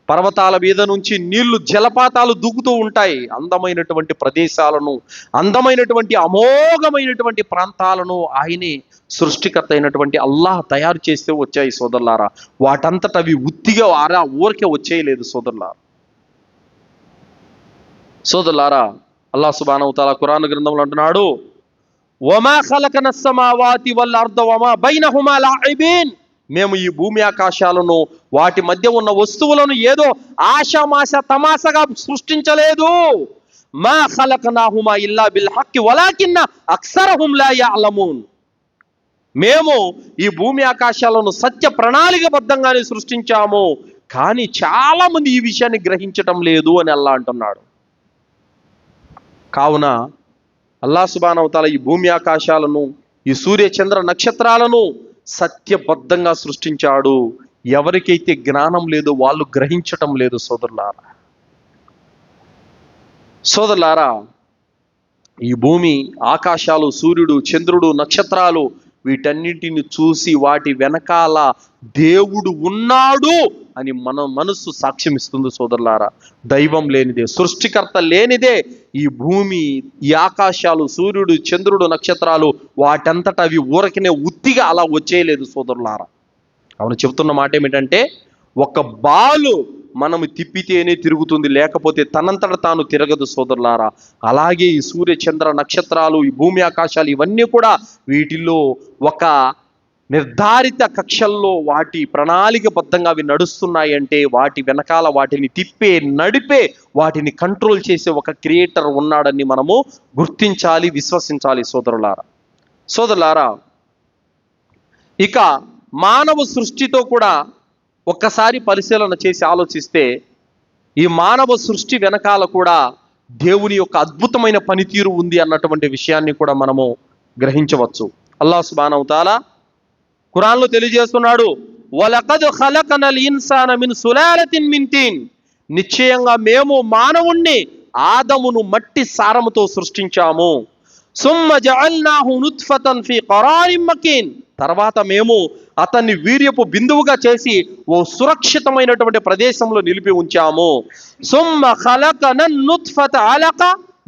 పర్వతాల మీద నుంచి నీళ్లు జలపాతాలు దూకుతూ ఉంటాయి. అందమైనటువంటి ప్రదేశాలను, అందమైనటువంటి అమోఘమైనటువంటి ప్రాంతాలను ఆయనే సృష్టికర్త అయినటువంటి అల్లాహ్ తయారు చేస్తే వచ్చాయి సోదరులారా. వాటంతట అవి ఉత్తిగా ఊరికే వచ్చేయలేదు సోదరులారా. అల్లాహ్ సుబ్హానహు వ తఆలా ఖురాన్ గ్రంథంలో అంటున్నాడు, వమా ఖలకనస్ సమావాతి వల్ అర్ద వమా బైనహుమా లాఇబీన్. మేము ఈ భూమి ఆకాశాలను వాటి మధ్య ఉన్న వస్తువులను ఏదో ఆషామాష తమాషగా సృష్టించలేదు. మా ఖలకనాహుమా ఇల్లా బిల్ హక్కి వలాకిన్న అక్సరహుం లా యఅలమూన్. మేము ఈ భూమి ఆకాశాలను సత్య ప్రణాళికబద్ధంగానే సృష్టించాము, కానీ చాలా మంది ఈ విషయాన్ని గ్రహించటం లేదు అని అల్లాహ్ అంటున్నాడు. కావున అల్లాహ్ సుబ్హానహు వ తఆలా ఈ భూమి ఆకాశాలను, ఈ సూర్య చంద్ర నక్షత్రాలను సత్యబద్ధంగా సృష్టించాడు. ఎవరికైతే జ్ఞానం లేదో వాళ్ళు గ్రహించటం లేదు సోదరులారా. ఈ భూమి ఆకాశాలు, సూర్యుడు, చంద్రుడు, నక్షత్రాలు వీటన్నిటిని చూసి వాటి వెనకాల దేవుడు ఉన్నాడు అని మన మనస్సు సాక్ష్యం ఇస్తుంది సోదరులారా. దైవం లేనిదే, సృష్టికర్త లేనిదే ఈ భూమి, ఈ ఆకాశాలు, సూర్యుడు, చంద్రుడు, నక్షత్రాలు వాటంతటా అవి ఊరకనే ఉత్తిగా అలా వచ్చేయలేదు సోదరులారా. అవును, చెప్తున్న మాట ఏమిటంటే, ఒక బాలు మనము తిప్పితేనే తిరుగుతుంది, లేకపోతే తనంతట తాను తిరగదు సోదరులారా. అలాగే ఈ సూర్య చంద్ర నక్షత్రాలు, ఈ భూమి ఆకాశాలు ఇవన్నీ కూడా వీటిల్లో ఒక నిర్ధారిత కక్షల్లో వాటి ప్రణాళికబద్ధంగా అవి నడుస్తున్నాయి అంటే వాటి వెనకాల వాటిని తిప్పే, నడిపే, వాటిని కంట్రోల్ చేసే ఒక క్రియేటర్ ఉన్నాడని మనము గుర్తించాలి, విశ్వసించాలి సోదరులారా. ఇక మానవ సృష్టితో కూడా ఒక్కసారి పరిశీలన చేసి ఆలోచిస్తే ఈ మానవ సృష్టి వెనకాల కూడా దేవుని యొక్క అద్భుతమైన పనితీరు ఉంది అన్నటువంటి విషయాన్ని కూడా మనము గ్రహించవచ్చు. అల్లాహ్ సుబ్హానహు వ తఆలా ఖురాన్లో తెలియజేస్తున్నాడు, వలకద్ ఖలకనల్ ఇన్సాన మిన్ సులాలతిన్ మిన్ తీన్. నిశ్చయంగా మేము మానవుణ్ణి ఆదమును మట్టి సారముతో సృష్టించాము. సుమ్మ జఅల్నాహు నుత్ఫతన్ ఫీ ఖరారిన్ మకీన్. తర్వాత మేము అతన్ని వీర్యపు బిందువుగా చేసి ఓ సురక్షితమైనటువంటి ప్రదేశంలో నిలిపి ఉంచాము. సుమ్మ ఖలకనన్ నుత్ఫత అలక.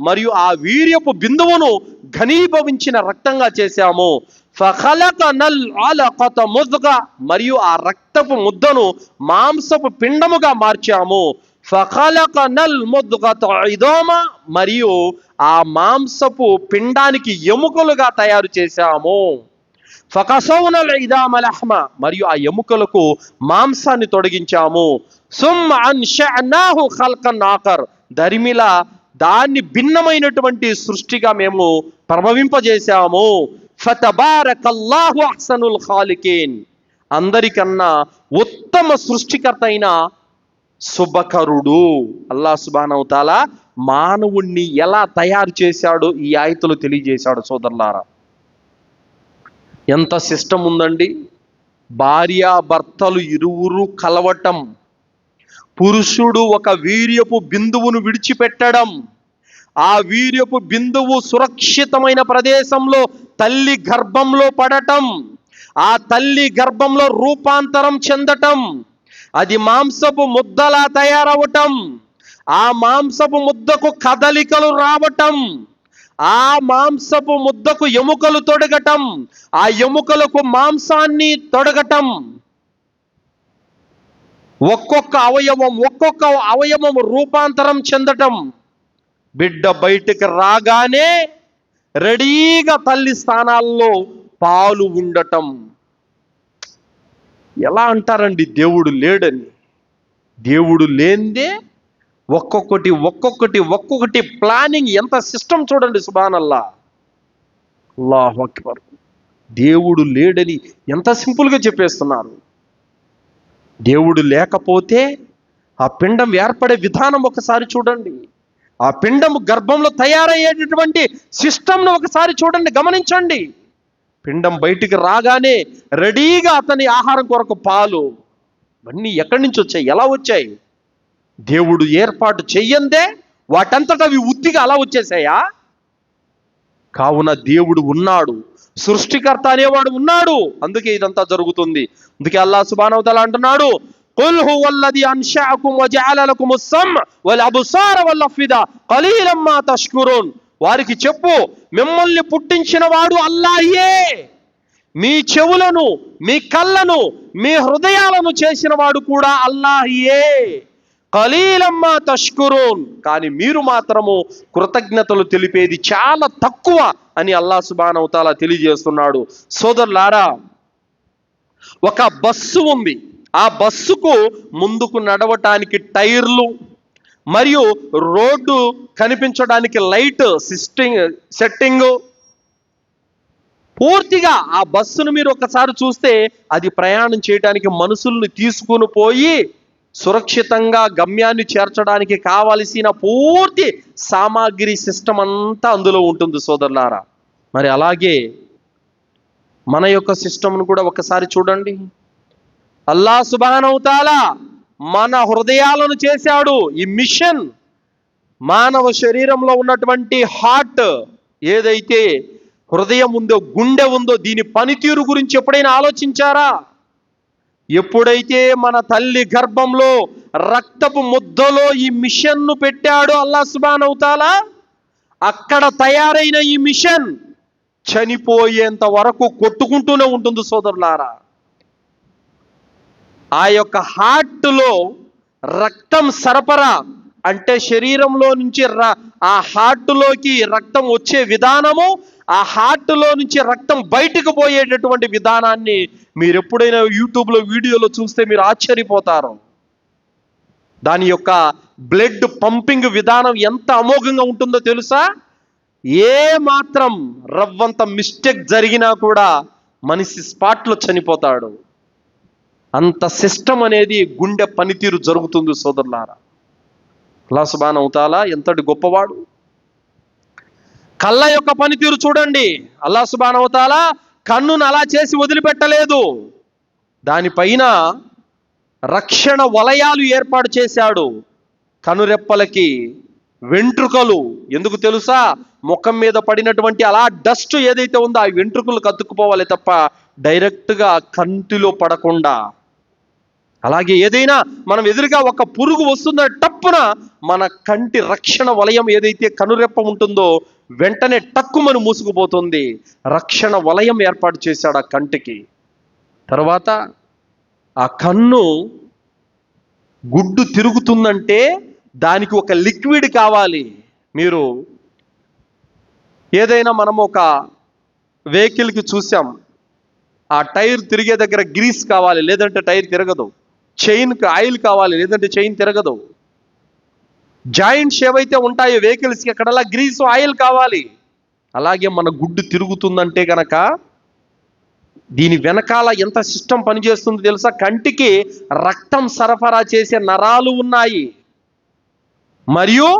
మరియు ఆ వీర్యపు బిందువును ఘనీభవించిన రక్తంగా చేశాము. ఫఖలకనల్ అలకత ముద్గ. మరియు ఆ రక్తపు ముద్దను మాంసపు పిండముగా మార్చాము. ఫఖలకనల్ ముద్గత ఇదామ. మరియు ఆ మాంసపు పిండానికి ఎముకలుగా తయారు చేశాము. ఫకసౌనల్ ఇదామ లహ్మ. మరియు ఆ ఎముకలకు మాంసాన్ని తొలగించాము. సుమ్మ అన్షఅనాహు ఖల్కన్ ఆఖర్. దరిమిలా దాన్ని భిన్నమైనటువంటి సృష్టిగా మేము ప్రభవింపజేశాము. ఫతబారకల్లాహు అహ్సనుల్ ఖాలికీన్. అందరికన్నా ఉత్తమ సృష్టికర్త అయిన శుభకరుడు అల్లాహ్ సుబ్హానహు వ తఆలా మానవుణ్ణి ఎలా తయారు చేశాడో ఈ ఆయతులు తెలియజేశాడు సోదరులారా. ఎంత సిస్టమ్ ఉందండి. భార్యాభర్తలు ఇరువురు కలవటం, పురుషుడు ఒక వీర్యపు బిందువును విడిచిపెట్టడం, ఆ వీర్యపు బిందువు సురక్షితమైన ప్రదేశంలో తల్లి గర్భంలో పడటం, ఆ తల్లి గర్భంలో రూపాంతరం చెందటం, అది మాంసపు ముద్దలా తయారవటం, ఆ మాంసపు ముద్దకు కదలికలు రావటం, ఆ మాంసపు ముద్దకు ఎముకలు తొడగటం, ఆ ఎముకలకు మాంసాన్ని తొడగటం, ఒక్కొక్క అవయవం రూపాంతరం చెందటం, బిడ్డ బయటికి రాగానే రెడీగా తల్లి స్థానాల్లో పాలు ఉండటం. ఎలా అంటారండి దేవుడు లేడని? దేవుడు లేనిదే ఒక్కొక్కటి ప్లానింగ్, ఎంత సిస్టమ్ చూడండి. సుబ్హానల్లాహ్, అల్లాహు అక్బర్. దేవుడు లేడని ఎంత సింపుల్గా చెప్పేస్తున్నారు. దేవుడు లేకపోతే ఆ పిండం ఏర్పడే విధానం ఒకసారి చూడండి. ఆ పిండము గర్భంలో తయారయ్యేటటువంటి సిస్టమ్ను ఒకసారి చూడండి, గమనించండి. పిండం బయటికి రాగానే రెడీగా అతని ఆహారం కొరకు పాలు, ఇవన్నీ ఎక్కడి నుంచి వచ్చాయి, ఎలా వచ్చాయి? దేవుడు ఏర్పాటు చెయ్యందే వాటంతటా అవి ఉత్తిగా అలా వచ్చేసాయా? కావున దేవుడు ఉన్నాడు, సృష్టికర్త అనేవాడు ఉన్నాడు, అందుకే ఇదంతా జరుగుతుంది. అందుకే అల్లాహ్ సుబ్హానహు వ తఆలా అంటున్నాడు, ఖుల్ హువల్లదీ అన్షఅకుమ్ వజఅల లకుముస్ సమ్ వల్ అబ్సార వల్ అఫ్ఇదా ఖలీలం మా తష్కురూన్. వారికి చెప్పు, మిమ్మల్ని పుట్టించిన వాడు అల్లాహే, మీ చెవులను, మీ కళ్ళను, మీ హృదయాలను చేసిన వాడు కూడా అల్లాహే. ఖలీలం మా తష్కురూన్, కానీ మీరు మాత్రము కృతజ్ఞతలు తెలిపేది చాలా తక్కువ అని అల్లాహ్ సుబ్హానహు వ తఆలా తెలియజేస్తున్నాడు. సోదరులారా, ఒక బస్సు ఉంది. ఆ బస్సుకు ముందుకు నడవటానికి టైర్లు మరియు రోడ్డు కనిపించడానికి లైట్ సెట్టింగ్, పూర్తిగా ఆ బస్సును మీరు ఒకసారి చూస్తే అది ప్రయాణం చేయడానికి మనుషుల్ని తీసుకుని పోయి సురక్షితంగా గమ్యాన్ని చేర్చడానికి కావలసిన పూర్తి సామాగ్రి సిస్టమ్ అంతా అందులో ఉంటుంది సోదరులారా. మరి అలాగే మన యొక్క సిస్టమ్ను కూడా ఒకసారి చూడండి. అల్లాహ్ సుబ్హానహు వ తఆలా మన హృదయాలను చేశాడు. ఈ మిషన్, మానవ శరీరంలో ఉన్నటువంటి హార్ట్ ఏదైతే హృదయం ఉందో, గుండె ఉందో, దీని పనితీరు గురించి ఎప్పుడైనా ఆలోచించారా? ఎప్పుడైతే మన తల్లి గర్భంలో రక్తపు ముద్దలో ఈ మిషన్ను పెట్టాడో అల్లాహ్ సుబ్హానహు వ తఆలా, అక్కడ తయారైన ఈ మిషన్ చనిపోయేంత వరకు కొట్టుకుంటూనే ఉంటుంది సోదరులారా. ఆ యొక్క హార్ట్లో రక్తం సరఫరా అంటే శరీరంలో నుంచి ఆ హార్ట్లోకి రక్తం వచ్చే విధానము, ఆ హార్ట్లో నుంచి రక్తం బయటకు పోయేటటువంటి విధానాన్ని మీరు ఎప్పుడైనా యూట్యూబ్లో వీడియోలో చూస్తే మీరు ఆశ్చర్యపోతారు. దాని యొక్క బ్లడ్ పంపింగ్ విధానం ఎంత అమోఘంగా ఉంటుందో తెలుసా? ఏ మాత్రం రవ్వంత మిస్టేక్ జరిగినా కూడా మనిషి స్పాట్లో చనిపోతాడు. అంత సిస్టమ్ అనేది గుండె పనితీరు జరుగుతుంది సోదరులారా. అల్లాహ్ సుబ్హానహు వ తఆలా ఎంతటి గొప్పవాడు. కళ్ళ యొక్క పనితీరు చూడండి. అల్లాహ్ సుబ్హానహు వ తఆలా కన్నును అలా చేసి వదిలిపెట్టలేదు, దానిపైన రక్షణ వలయాలు ఏర్పాటు చేశాడు. కనురెప్పలకి వెంట్రుకలు, ఎందుకు తెలుసా? ముఖం మీద పడినటువంటి అలా డస్ట్ ఏదైతే ఉందో ఆ వెంట్రుకలు కత్తుకుపోవాలి తప్ప డైరెక్ట్గా కంటిలో పడకుండా. అలాగే ఏదైనా మనం ఎదురుగా ఒక పురుగు వస్తుందో టప్పున మన కంటి రక్షణ వలయం ఏదైతే కనురెప్ప ఉంటుందో వెంటనే టక్కుమని మూసుకుపోతుంది. రక్షణ వలయం ఏర్పాటు చేశాడు ఆ కంటికి. తర్వాత ఆ కన్ను గుడ్డు తిరుగుతుందంటే దానికి ఒక లిక్విడ్ కావాలి. మీరు ఏదైనా మనం ఒక వెహికల్కి చూసాం, ఆ టైర్ తిరిగే దగ్గర గ్రీస్ కావాలి, లేదంటే టైర్ తిరగదు. చైన్కి ఆయిల్ కావాలి, లేదంటే చైన్ తిరగదు. జాయింట్స్ ఏవైతే ఉంటాయో వెహికల్స్కి అక్కడలా గ్రీస్ ఆయిల్ కావాలి. అలాగే మన గుడ్డు తిరుగుతుందంటే కనుక దీని వెనకాల ఎంత సిస్టమ్ పనిచేస్తుందో తెలుసా? కంటికి రక్తం సరఫరా చేసే నరాలు ఉన్నాయి, మరియు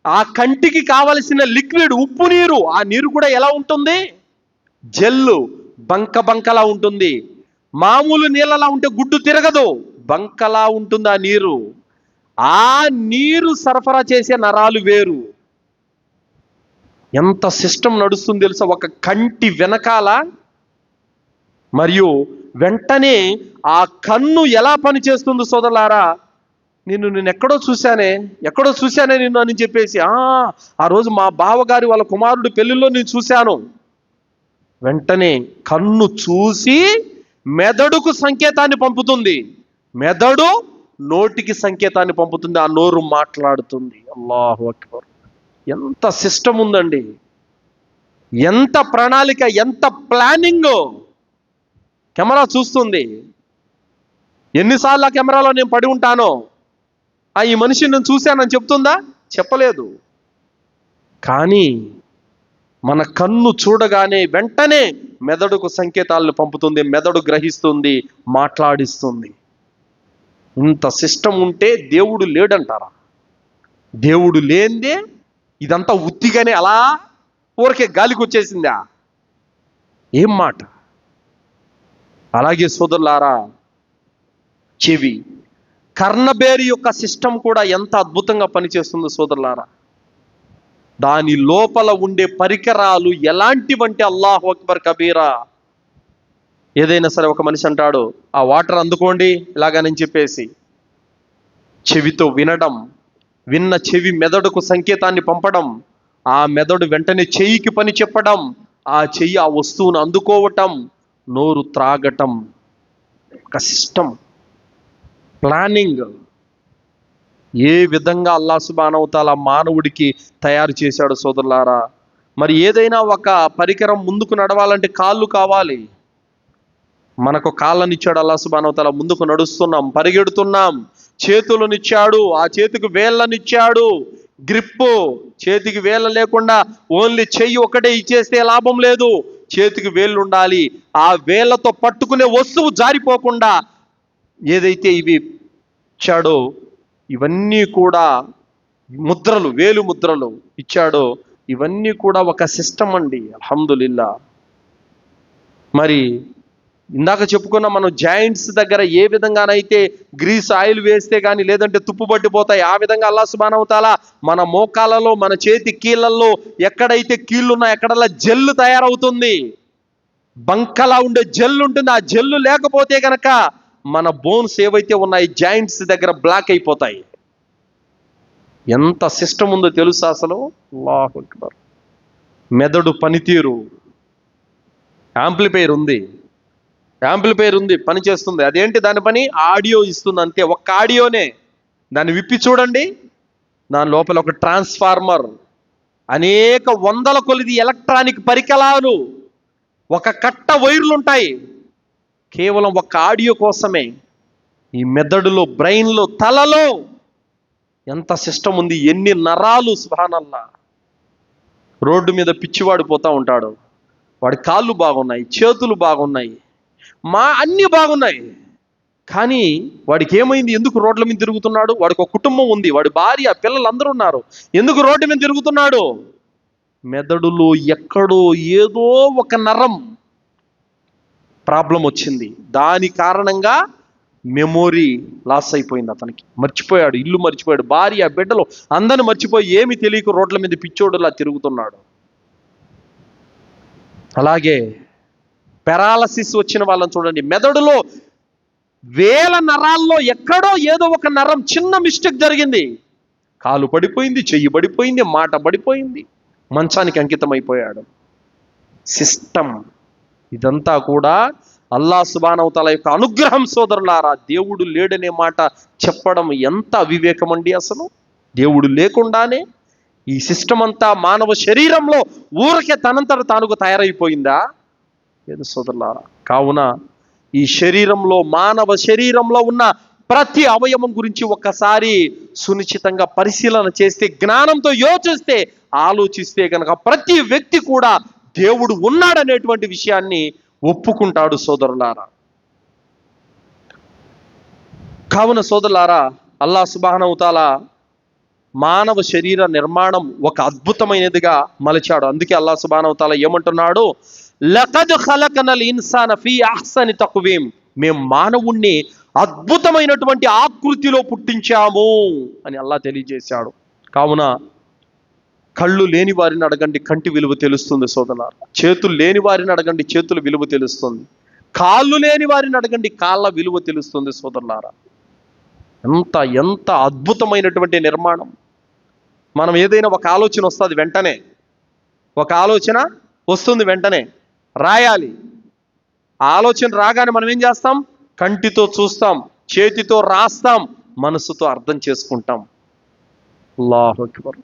ఆ కంటికి కావలసిన లిక్విడ్ ఉప్పు నీరు, ఆ నీరు కూడా ఎలా ఉంటుంది? జెల్లు, బంక బంకలా ఉంటుంది. మామూలు నీళ్ళలా ఉంటే గుడ్డు తిరగదు, బంకలా ఉంటుంది ఆ నీరు. ఆ నీరు సరఫరా చేసే నరాలు వేరు. ఎంత సిస్టమ్ నడుస్తుంది తెలుసా ఒక కంటి వెనకాల. మరియు వెంటనే ఆ కన్ను ఎలా పనిచేస్తుందో సోదరులారా, నేను ఎక్కడో చూశానే నిన్ను అని చెప్పేసి ఆ రోజు మా బావగారి వాళ్ళ కుమారుడు పెళ్లిలో నేను చూశాను. వెంటనే కన్ను చూసి మెదడుకు సంకేతాన్ని పంపుతుంది, మెదడు నోటికి సంకేతాన్ని పంపుతుంది, ఆ నోరు మాట్లాడుతుంది. అల్లాహు అక్బర్. ఎంత సిస్టమ్ ఉందండి, ఎంత ప్రణాళిక, ఎంత ప్లానింగ్. కెమెరా చూస్తుంది. ఎన్నిసార్లు ఆ కెమెరాలో నేను పడి ఉంటానో, ఈ మనిషిని నేను చూశానని చెప్తుందా? చెప్పలేదు. కానీ మన కన్ను చూడగానే వెంటనే మెదడుకు సంకేతాలను పంపుతుంది, మెదడు గ్రహిస్తుంది, మాట్లాడిస్తుంది. ఇంత సిస్టమ్ ఉంటే దేవుడు లేడంటారా? దేవుడు లేనిదే ఇదంతా ఉత్తిగానే అలా ఊరికే గాలికి వచ్చేసిందా? ఏం మాట! అలాగే సోదరులారా, చెవి, కర్ణబేరి యొక్క సిస్టమ్ కూడా ఎంత అద్భుతంగా పనిచేస్తుందో సోదరులారా. దాని లోపల ఉండే పరికరాలు ఎలాంటివంటే అల్లాహు అక్బర్ కబీరా. ఏదైనా సరే ఒక మనిషి అంటాడు, ఆ వాటర్ అందుకోండి ఇలాగని చెప్పేసి, చెవితో వినడం, విన్న చెవి మెదడుకు సంకేతాన్ని పంపడం, ఆ మెదడు వెంటనే చెయ్యికి పని చెప్పడం, ఆ చెయ్యి ఆ వస్తువును అందుకోవటం, నోరు త్రాగటం. ఒక సిస్టమ్, ప్లానింగ్. ఏ విధంగా అల్లాహ్ సుబ్హానహు వ తఆలా మానవుడికి తయారు చేశాడు సోదరులారా. మరి ఏదైనా ఒక పరికరం ముందుకు నడవాలంటే కాళ్ళు కావాలి. మనకు కాళ్ళనిచ్చాడు అల్లాహ్ సుబ్హానహు వ తఆలా, ముందుకు నడుస్తున్నాం, పరిగెడుతున్నాం. చేతులనిచ్చాడు, ఆ చేతికి వేళ్ళనిచ్చాడు, గ్రిప్పు. చేతికి వేళ్ళ లేకుండా ఓన్లీ చెయ్యి ఒకటే ఇచ్చేస్తే లాభం లేదు, చేతికి వేళ్ళు ఉండాలి. ఆ వేళ్ళతో పట్టుకునే వస్తువు జారిపోకుండా ఏదైతే ఇవి ఇచ్చాడో, ఇవన్నీ కూడా ముద్రలు, వేలు ముద్రలు ఇచ్చాడో, ఇవన్నీ కూడా ఒక సిస్టమ్ అండి. అల్హమ్దులిల్లా. మరి ఇందాక చెప్పుకున్న మనం జాయింట్స్ దగ్గర ఏ విధంగానైతే గ్రీస్ ఆయిల్ వేస్తే కానీ లేదంటే తుప్పు పట్టిపోతాయి, ఆ విధంగా అల్లాహ్ సుబ్హానహు వ తఆలా మన మోకాలలో, మన చేతి కీళ్ళల్లో ఎక్కడైతే కీళ్ళున్నాయో అక్కడల్లా జెల్లు తయారవుతుంది. బంకలా ఉండే జెల్ ఉంటుంది. ఆ జెల్లు లేకపోతే కనుక మన బోన్స్ ఏవైతే ఉన్నాయి జాయింట్స్ దగ్గర బ్లాక్ అయిపోతాయి. ఎంత సిస్టమ్ ఉందో తెలుసా అసలు? అల్లాహు అక్బర్. మెదడు పనితీరు, యాంప్లిఫైర్ ఉంది, పని చేస్తుంది. అదేంటి దాని పని? ఆడియో ఇస్తుంది అంతే. ఒక్క ఆడియోనే. దాన్ని విప్పి చూడండి, దాని లోపల ఒక ట్రాన్స్ఫార్మర్, అనేక వందల కొలది ఎలక్ట్రానిక్ పరికరాలు, ఒక కట్ట వైర్లు ఉంటాయి కేవలం ఒక్క ఆడియో కోసమే. ఈ మెదడులో, బ్రెయిన్లో, తలలో ఎంత సిస్టమ్ ఉంది, ఎన్ని నరాలు! సుబ్హానల్లాహ్. రోడ్డు మీద పిచ్చివాడు పోతా ఉంటాడు, వాడి కాళ్ళు బాగున్నాయి, చేతులు బాగున్నాయి, అన్నీ బాగున్నాయి, కానీ వాడికి ఏమైంది? ఎందుకు రోడ్ల మీద తిరుగుతున్నాడు? వాడికి ఒక కుటుంబం ఉంది, వాడి భార్య, పిల్లలు అందరూ ఉన్నారు. ఎందుకు రోడ్డు మీద తిరుగుతున్నాడు? మెదడులో ఎక్కడో ఏదో ఒక నరం ప్రాబ్లం వచ్చింది. దాని కారణంగా మెమొరీ లాస్ అయిపోయింది అతనికి. మర్చిపోయాడు, ఇల్లు మర్చిపోయాడు, భార్య, బిడ్డలు అందరిని మర్చిపోయి ఏమి తెలియక రోడ్ల మీద పిచ్చోడులా తిరుగుతున్నాడు. అలాగే పెరాలసిస్ వచ్చిన వాళ్ళని చూడండి. మెదడులో వేల నరాల్లో ఎక్కడో ఏదో ఒక నరం చిన్న మిస్టేక్ జరిగింది, కాలు పడిపోయింది, చెయ్యి పడిపోయింది, మాట పడిపోయింది, మంచానికి అంకితం అయిపోయాడు. సిస్టమ్. ఇదంతా కూడా అల్లాహ్ సుబ్హానహు వ తఆలా యొక్క అనుగ్రహం సోదరులారా. దేవుడు లేడనే మాట చెప్పడం ఎంత అవివేకం అండి అసలు. దేవుడు లేకుండానే ఈ సిస్టమ్ అంతా మానవ శరీరంలో ఊరికే తనంతట తానుకు తయారైపోయిందా? లేదు సోదరులారా. కావున ఈ శరీరంలో, మానవ శరీరంలో ఉన్న ప్రతి అవయవం గురించి ఒక్కసారి సునిశ్చితంగా పరిశీలన చేస్తే, జ్ఞానంతో యోచిస్తే, ఆలోచిస్తే కనుక ప్రతి వ్యక్తి కూడా దేవుడు ఉన్నాడనేటువంటి విషయాన్ని ఒప్పుకుంటాడు సోదరులారా. కావున సోదరులారా, అల్లాహ్ సుబ్హానహు వ తఆలా మానవ శరీర నిర్మాణం ఒక అద్భుతమైనదిగా మలిచాడు. అందుకే అల్లాహ్ సుబ్హానహు వ తఆలా ఏమంటున్నాడు? లఖద్ ఖలకనల్ ఇన్సాన ఫీ అహ్సని తక్వీమ్. మేము మానవుణ్ణి అద్భుతమైనటువంటి ఆకృతిలో పుట్టించాము అని అల్లాహ్ తెలియజేశాడు. కావున కళ్ళు లేని వారిని అడగండి, కంటి విలువ తెలుస్తుంది సోదరులారా. చేతులు లేని వారిని అడగండి, చేతుల విలువ తెలుస్తుంది. కాళ్ళు లేని వారిని అడగండి, కాళ్ళ విలువ తెలుస్తుంది సోదరులారా. ఎంత ఎంత అద్భుతమైనటువంటి నిర్మాణం. మనం ఏదైనా ఒక ఆలోచన వస్తుంది వెంటనే, ఒక ఆలోచన వస్తుంది వెంటనే, రాయాలి. ఆ ఆలోచన రాగానే మనం ఏం చేస్తాం? కంటితో చూస్తాం, చేతితో రాస్తాం, మనసుతో అర్థం చేసుకుంటాం. అల్లాహు అక్బర్.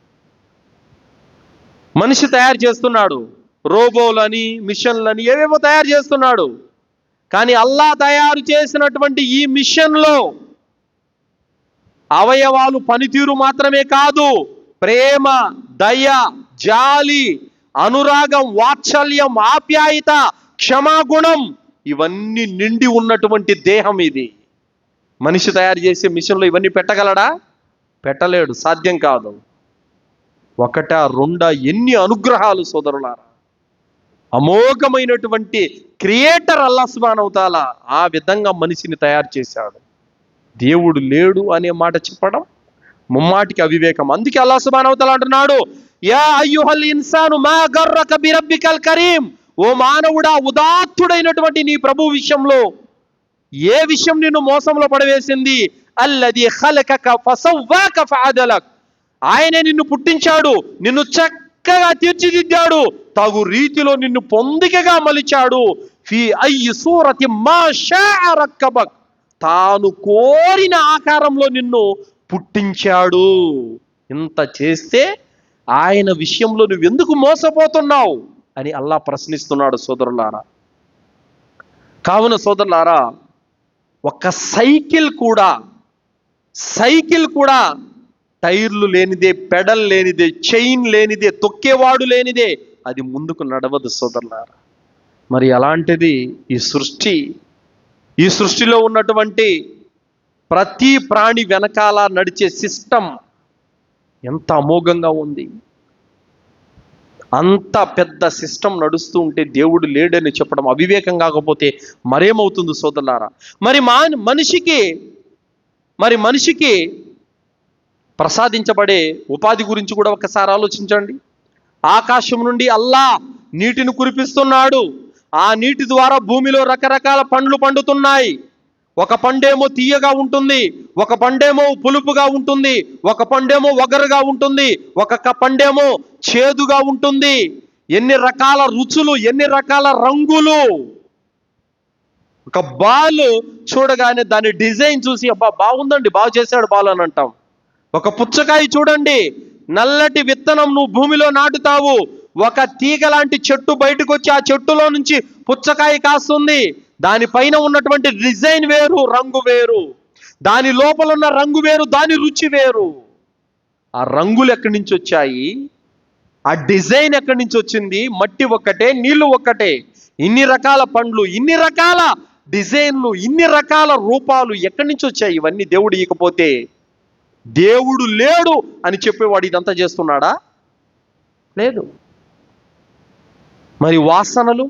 మనిషి తయారు చేస్తున్నాడు, రోబోలని, మిషన్లని, ఏవేవో తయారు చేస్తున్నాడు. కానీ అల్లాహ్ తయారు చేసినటువంటి ఈ మిషన్లో అవయవాలు, పనితీరు మాత్రమే కాదు, ప్రేమ, దయ, జాలి, అనురాగం, వాత్సల్యం, ఆప్యాయత, క్షమాగుణం, ఇవన్నీ నిండి ఉన్నటువంటి దేహం ఇది. మనిషి తయారు చేసే మిషన్లో ఇవన్నీ పెట్టగలడా? పెట్టలేడు, సాధ్యం కాదు. ఒకటా రెండా ఎన్ని అనుగ్రహాలు సోదరులారా. అమోఘమైనటువంటి క్రియేటర్ అల్లాహ్ సుబ్హానహు వ తఆలా ఆ విధంగా మనిషిని తయారు చేశాడు. దేవుడు లేడు అనే మాట చెప్పడం ముమ్మాటికి అవివేకం. అందుకే అల్లాహ్ సుబ్హానహు వ తఆలా అంటున్నాడు, యా అయ్యుహల్ ఇన్సాను మా గర్రక బిరబ్బికల్ కరీం. ఓ మానవుడా, ఉదాత్తుడైనటువంటి నీ ప్రభు విషయంలో ఏ విషయం నిన్ను మోసంలో పడవేసింది? అల్లదీ ఖలకక ఫసవ్వాక ఫఅదలక్. ఆయనే నిన్ను పుట్టించాడు, నిన్ను చక్కగా తీర్చిదిద్దాడు, తగు రీతిలో నిన్ను పొందికగా మలిచాడు. ఫీ అయ్యి సూరతి మా షాఅ రక్కబక్. తాను కోరిన ఆకారంలో నిన్ను పుట్టించాడు. ఇంత చేస్తే ఆయన విషయంలో నువ్వెందుకు మోసపోతున్నావు అని అల్లాహ్ ప్రశ్నిస్తున్నాడు సోదరులారా. కావున సోదరులారా, ఒక సైకిల్ కూడా టైర్లు లేనిదే, పెడల్ లేనిదే, చైన్ లేనిదే, తొక్కేవాడు లేనిదే అది ముందుకు నడవదు సోదరులారా. మరి అలాంటిది ఈ సృష్టిలో ఉన్నటువంటి ప్రతి ప్రాణి వెనకాల నడిచే సిస్టమ్ ఎంత అమోఘంగా ఉంది. అంత పెద్ద సిస్టమ్ నడుస్తూ ఉంటే దేవుడు లేడని చెప్పడం అవివేకం కాకపోతే మరేమవుతుంది సోదరులారా. మరి మనిషికి ప్రసాదించబడే ఉపాధి గురించి కూడా ఒకసారి ఆలోచించండి. ఆకాశం నుండి అల్లాహ్ నీటిని కురిపిస్తున్నాడు. ఆ నీటి ద్వారా భూమిలో రకరకాల పండ్లు పండుతున్నాయి. ఒక పండేమో తీయగా ఉంటుంది, ఒక పండేమో పులుపుగా ఉంటుంది, ఒక పండేమో వగరుగా ఉంటుంది, ఒక పండేమో చేదుగా ఉంటుంది. ఎన్ని రకాల రుచులు, ఎన్ని రకాల రంగులు. ఒక బాల్ చూడగానే దాని డిజైన్ చూసి అబ్బా బాగుందండి, బాగు చేశాడు బాల్ అని అంటాం. ఒక పుచ్చకాయ చూడండి, నల్లటి విత్తనం నువ్వు భూమిలో నాటుతావు, ఒక తీగ లాంటి చెట్టు బయటకు వచ్చి ఆ చెట్టులో నుంచి పుచ్చకాయ కాస్తుంది. దానిపైన ఉన్నటువంటి డిజైన్ వేరు, రంగు వేరు. దాని లోపల ఉన్న రంగు వేరు, దాని రుచి వేరు. ఆ రంగులు ఎక్కడి నుంచి వచ్చాయి? ఆ డిజైన్ ఎక్కడి నుంచి వచ్చింది? మట్టి ఒక్కటే, నీళ్లు ఒక్కటే. ఇన్ని రకాల పండ్లు, ఇన్ని రకాల డిజైన్లు, ఇన్ని రకాల రూపాలు ఎక్కడి నుంచి వచ్చాయి? ఇవన్నీ దేవుడు ఇకపోతే దేవుడు లేడు అని చెప్పేవాడు ఇదంతా చేస్తున్నాడా? లేదు. మరి వాసనలు,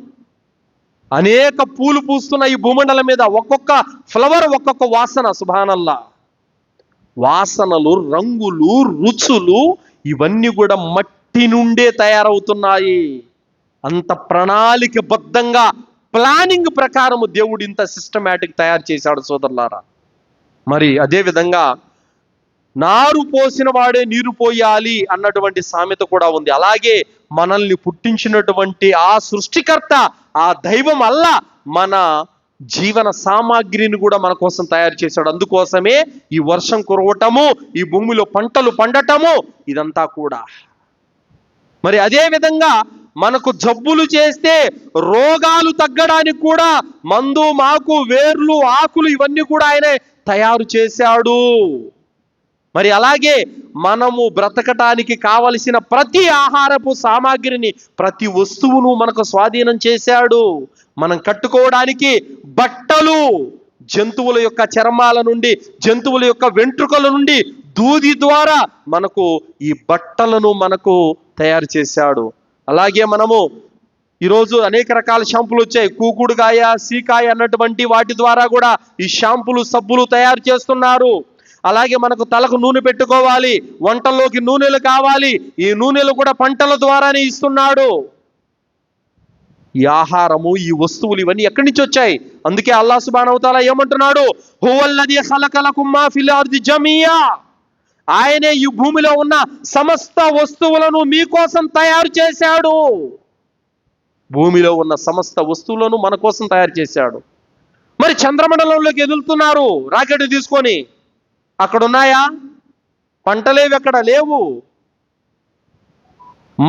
అనేక పూలు పూస్తున్న ఈ భూమండలం మీద ఒక్కొక్క ఫ్లవర్ ఒక్కొక్క వాసన. సుబ్హానల్లా. వాసనలు, రంగులు, రుచులు ఇవన్నీ కూడా మట్టి నుండే తయారవుతున్నాయి. అంత ప్రణాళికబద్ధంగా ప్లానింగ్ ప్రకారము దేవుడు ఇంత సిస్టమేటిక్ తయారు చేశాడు సోదరులారా. మరి అదే విధంగా నారు పోసిన వాడే నీరు పోయాలి అన్నటువంటి సామెత కూడా ఉంది. అలాగే మనల్ని పుట్టించినటువంటి ఆ సృష్టికర్త, ఆ దైవం అల్లా మన జీవన సామాగ్రిని కూడా మన కోసం తయారు చేశాడు. అందుకోసమే ఈ వర్షం కురవటము, ఈ భూమిలో పంటలు పండటము, ఇదంతా కూడా. మరి అదే విధంగా మనకు జబ్బులు చేస్తే రోగాలు తగ్గడానికి కూడా మందు, మాకు, వేర్లు, ఆకులు ఇవన్నీ కూడా ఆయనే తయారు చేశాడు. మరి అలాగే మనము బ్రతకటానికి కావలసిన ప్రతి ఆహారపు సామాగ్రిని, ప్రతి వస్తువును మనకు స్వాధీనం చేశాడు. మనం కట్టుకోవడానికి బట్టలు జంతువుల యొక్క చర్మాల నుండి, జంతువుల యొక్క వెంట్రుకల నుండి, దూది ద్వారా మనకు ఈ బట్టలను మనకు తయారు చేశాడు. అలాగే మనము ఈరోజు అనేక రకాల షాంపులు వచ్చాయి. కూకుడుకాయ, సీకాయ అన్నటువంటి వాటి ద్వారా కూడా ఈ షాంపులు, సబ్బులు తయారు చేస్తున్నారు. అలాగే మనకు తలకు నూనె పెట్టుకోవాలి, వంటల్లోకి నూనెలు కావాలి, ఈ నూనెలు కూడా పంటల ద్వారానే ఇస్తున్నాడు. ఈ ఆహారము, ఈ వస్తువులు ఇవన్నీ ఎక్కడి నుంచి వచ్చాయి? అందుకే అల్లాహ్ సుబ్హానహు వ తఆలా ఏమంటున్నాడు? హువల్లదీ ఖలకలకుమ్ మా ఫిల్ అర్ది జమీయా. ఆయనే ఈ భూమిలో ఉన్న సమస్త వస్తువులను మీకోసం తయారు చేశాడు. భూమిలో ఉన్న సమస్త వస్తువులను మన కోసం తయారు చేశాడు. మరి చంద్రమండలంలోకి ఎదులుతున్నారు రాకెట్ తీసుకొని. అక్కడ ఉన్నాయా? పంటలేవి అక్కడ లేవు.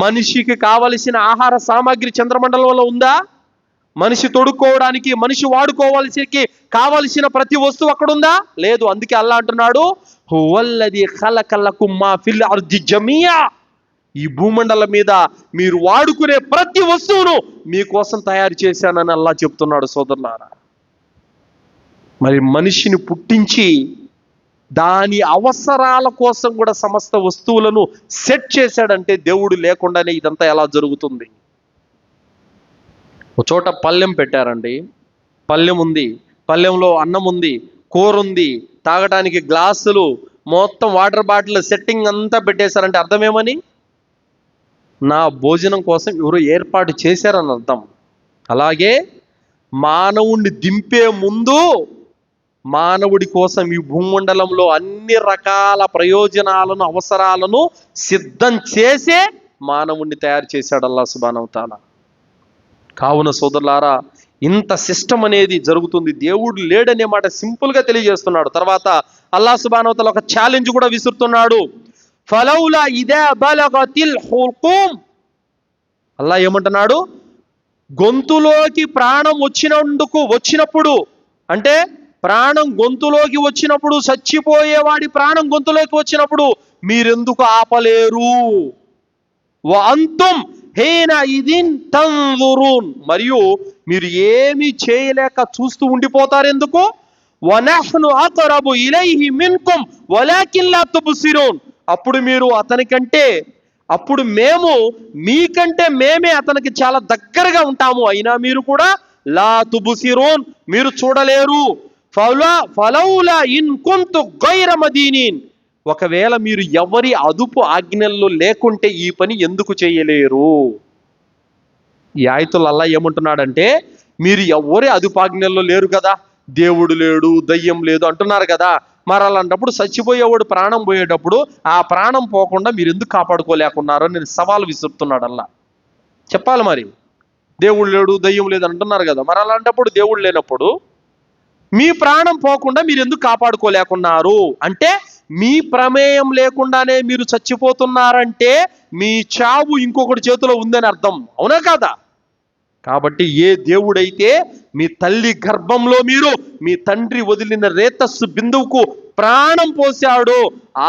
మనిషికి కావలసిన ఆహార సామాగ్రి చంద్రమండలంలో ఉందా? మనిషి తొడుక్కోవడానికి, మనిషి వాడుకోవాల్సి కావలసిన ప్రతి వస్తువు అక్కడ ఉందా? లేదు. అందుకే అల్లాహ్ అంటున్నాడు, హువల్లదీ ఖలకలకుమ్ మా ఫిల్ అర్ది జమీయా. ఈ భూమండలం మీద మీరు వాడుకునే ప్రతి వస్తువును మీకోసం తయారు చేశానని అల్లాహ్ చెప్తున్నాడు సోదరులారా. మరి మనిషిని పుట్టించి దాని అవసరాల కోసం కూడా సమస్త వస్తువులను సెట్ చేశాడంటే దేవుడు లేకుండానే ఇదంతా ఎలా జరుగుతుంది? ఒక చోట పళ్ళెం పెట్టారండి, పళ్ళెం ఉంది, పళ్ళెంలో అన్నం ఉంది, కూర ఉంది, తాగటానికి గ్లాసులు, మొత్తం వాటర్ బాటిల్ సెట్టింగ్ అంతా పెట్టేశారంటే అర్థమేమని? నా భోజనం కోసం ఎవరు ఏర్పాటు చేశారని అర్థం. అలాగే మానవుణ్ణి దింపే ముందు మానవుడి కోసం ఈ భూమండలంలో అన్ని రకాల ప్రయోజనాలను, అవసరాలను సిద్ధం చేసే మానవుణ్ణి తయారు చేశాడు అల్లాహ్ సుబ్హానహు వ తఆలా. కావున సోదరులారా, ఇంత సిస్టమ్ అనేది జరుగుతుంది. దేవుడు లేడనే మాట సింపుల్గా తెలియజేస్తున్నాడు. తర్వాత అల్లాహ్ సుబ్హానహు వ తఆలా ఒక ఛాలెంజ్ కూడా విసురుతున్నాడు. ఫలౌలా ఇదా బలగతిల్ హుల్కూమ్. అల్లాహ్ ఏమంటున్నాడు? గొంతులోకి ప్రాణం వచ్చినప్పుడు, అంటే ప్రాణం గొంతులోకి వచ్చినప్పుడు, చచ్చిపోయేవాడి ప్రాణం గొంతులోకి వచ్చినప్పుడు మీరెందుకు ఆపలేరు? వఅంతుం హీన ఇదిన్ తన్జురూన్. మరియు మీరు ఏమీ చేయలేక చూస్తూ ఉండిపోతారు ఎందుకు? వనహ్ను అక్రబు ఇలైహి మిన్కుం వలాకిన్ లా తుబ్సిరూన్. అప్పుడు మేము మీకంటే మేమే అతనికి చాలా దగ్గరగా ఉంటాము, అయినా మీరు కూడా లా తుబ్సిరూన్, మీరు చూడలేరు. ఫలౌలా ఇన్ కుంతు గైర మదీనిన్. ఒకవేళ మీరు ఎవరి అదుపు ఆజ్ఞల్లో లేకుంటే ఈ పని ఎందుకు చేయలేరు? ఈ ఆయతులు అల్లాహ్ ఏమంటున్నాడంటే, మీరు ఎవరి అదుపాజ్ఞల్లో లేరు కదా, దేవుడు లేడు, దయ్యం లేదు అంటున్నారు కదా, మరి అలాంటప్పుడు చచ్చిపోయేవాడు ప్రాణం పోయేటప్పుడు ఆ ప్రాణం పోకుండా మీరు ఎందుకు కాపాడుకోలేకున్నారో నేను సవాల్ విసురుతున్నాడు అల్లాహ్. చెప్పాలి మరి, దేవుడు లేడు, దయ్యం లేదు అంటున్నారు కదా, మరి అలాంటప్పుడు దేవుడు లేనప్పుడు మీ ప్రాణం పోకుండా మీరు ఎందుకు కాపాడుకోలేకున్నారు? అంటే మీ ప్రమేయం లేకుండానే మీరు చచ్చిపోతున్నారంటే మీ చావు ఇంకొకటి చేతిలో ఉందని అర్థం, అవునా కాదా? కాబట్టి ఏ దేవుడైతే మీ తల్లి గర్భంలో మీరు మీ తండ్రి వదిలిన రేతస్సు బిందువుకు ప్రాణం పోసాడో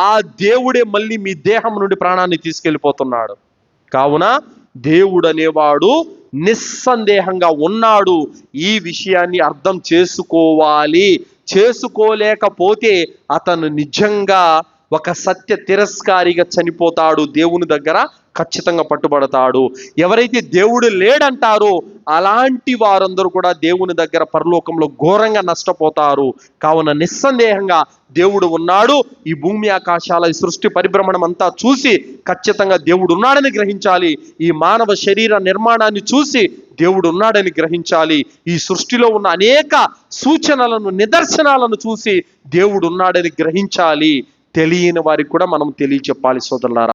ఆ దేవుడే మళ్ళీ మీ దేహం నుండి ప్రాణాన్ని తీసుకెళ్ళిపోతున్నాడు. కావున దేవుడు అనేవాడు నిస్సందేహంగా ఉన్నాడు. ఈ విషయాన్ని అర్థం చేసుకోవాలి. చేసుకోలేకపోతే అతను నిజంగా ఒక సత్య తిరస్కారిగా చనిపోతాడు, దేవుని దగ్గర ఖచ్చితంగా పట్టుబడతాడు. ఎవరైతే దేవుడు లేడంటారో అలాంటి వారందరూ కూడా దేవుని దగ్గర పరలోకంలో ఘోరంగా నష్టపోతారు. కావున నిస్సందేహంగా దేవుడు ఉన్నాడు. ఈ భూమి ఆకాశాల ఈ సృష్టి పరిభ్రమణం అంతా చూసి ఖచ్చితంగా దేవుడు ఉన్నాడని గ్రహించాలి. ఈ మానవ శరీర నిర్మాణాన్ని చూసి దేవుడు ఉన్నాడని గ్రహించాలి. ఈ సృష్టిలో ఉన్న అనేక సూచనలను, నిదర్శనాలను చూసి దేవుడు ఉన్నాడని గ్రహించాలి. తెలియని వారికి కూడా మనం తెలియచెప్పాలి సోదరులారా.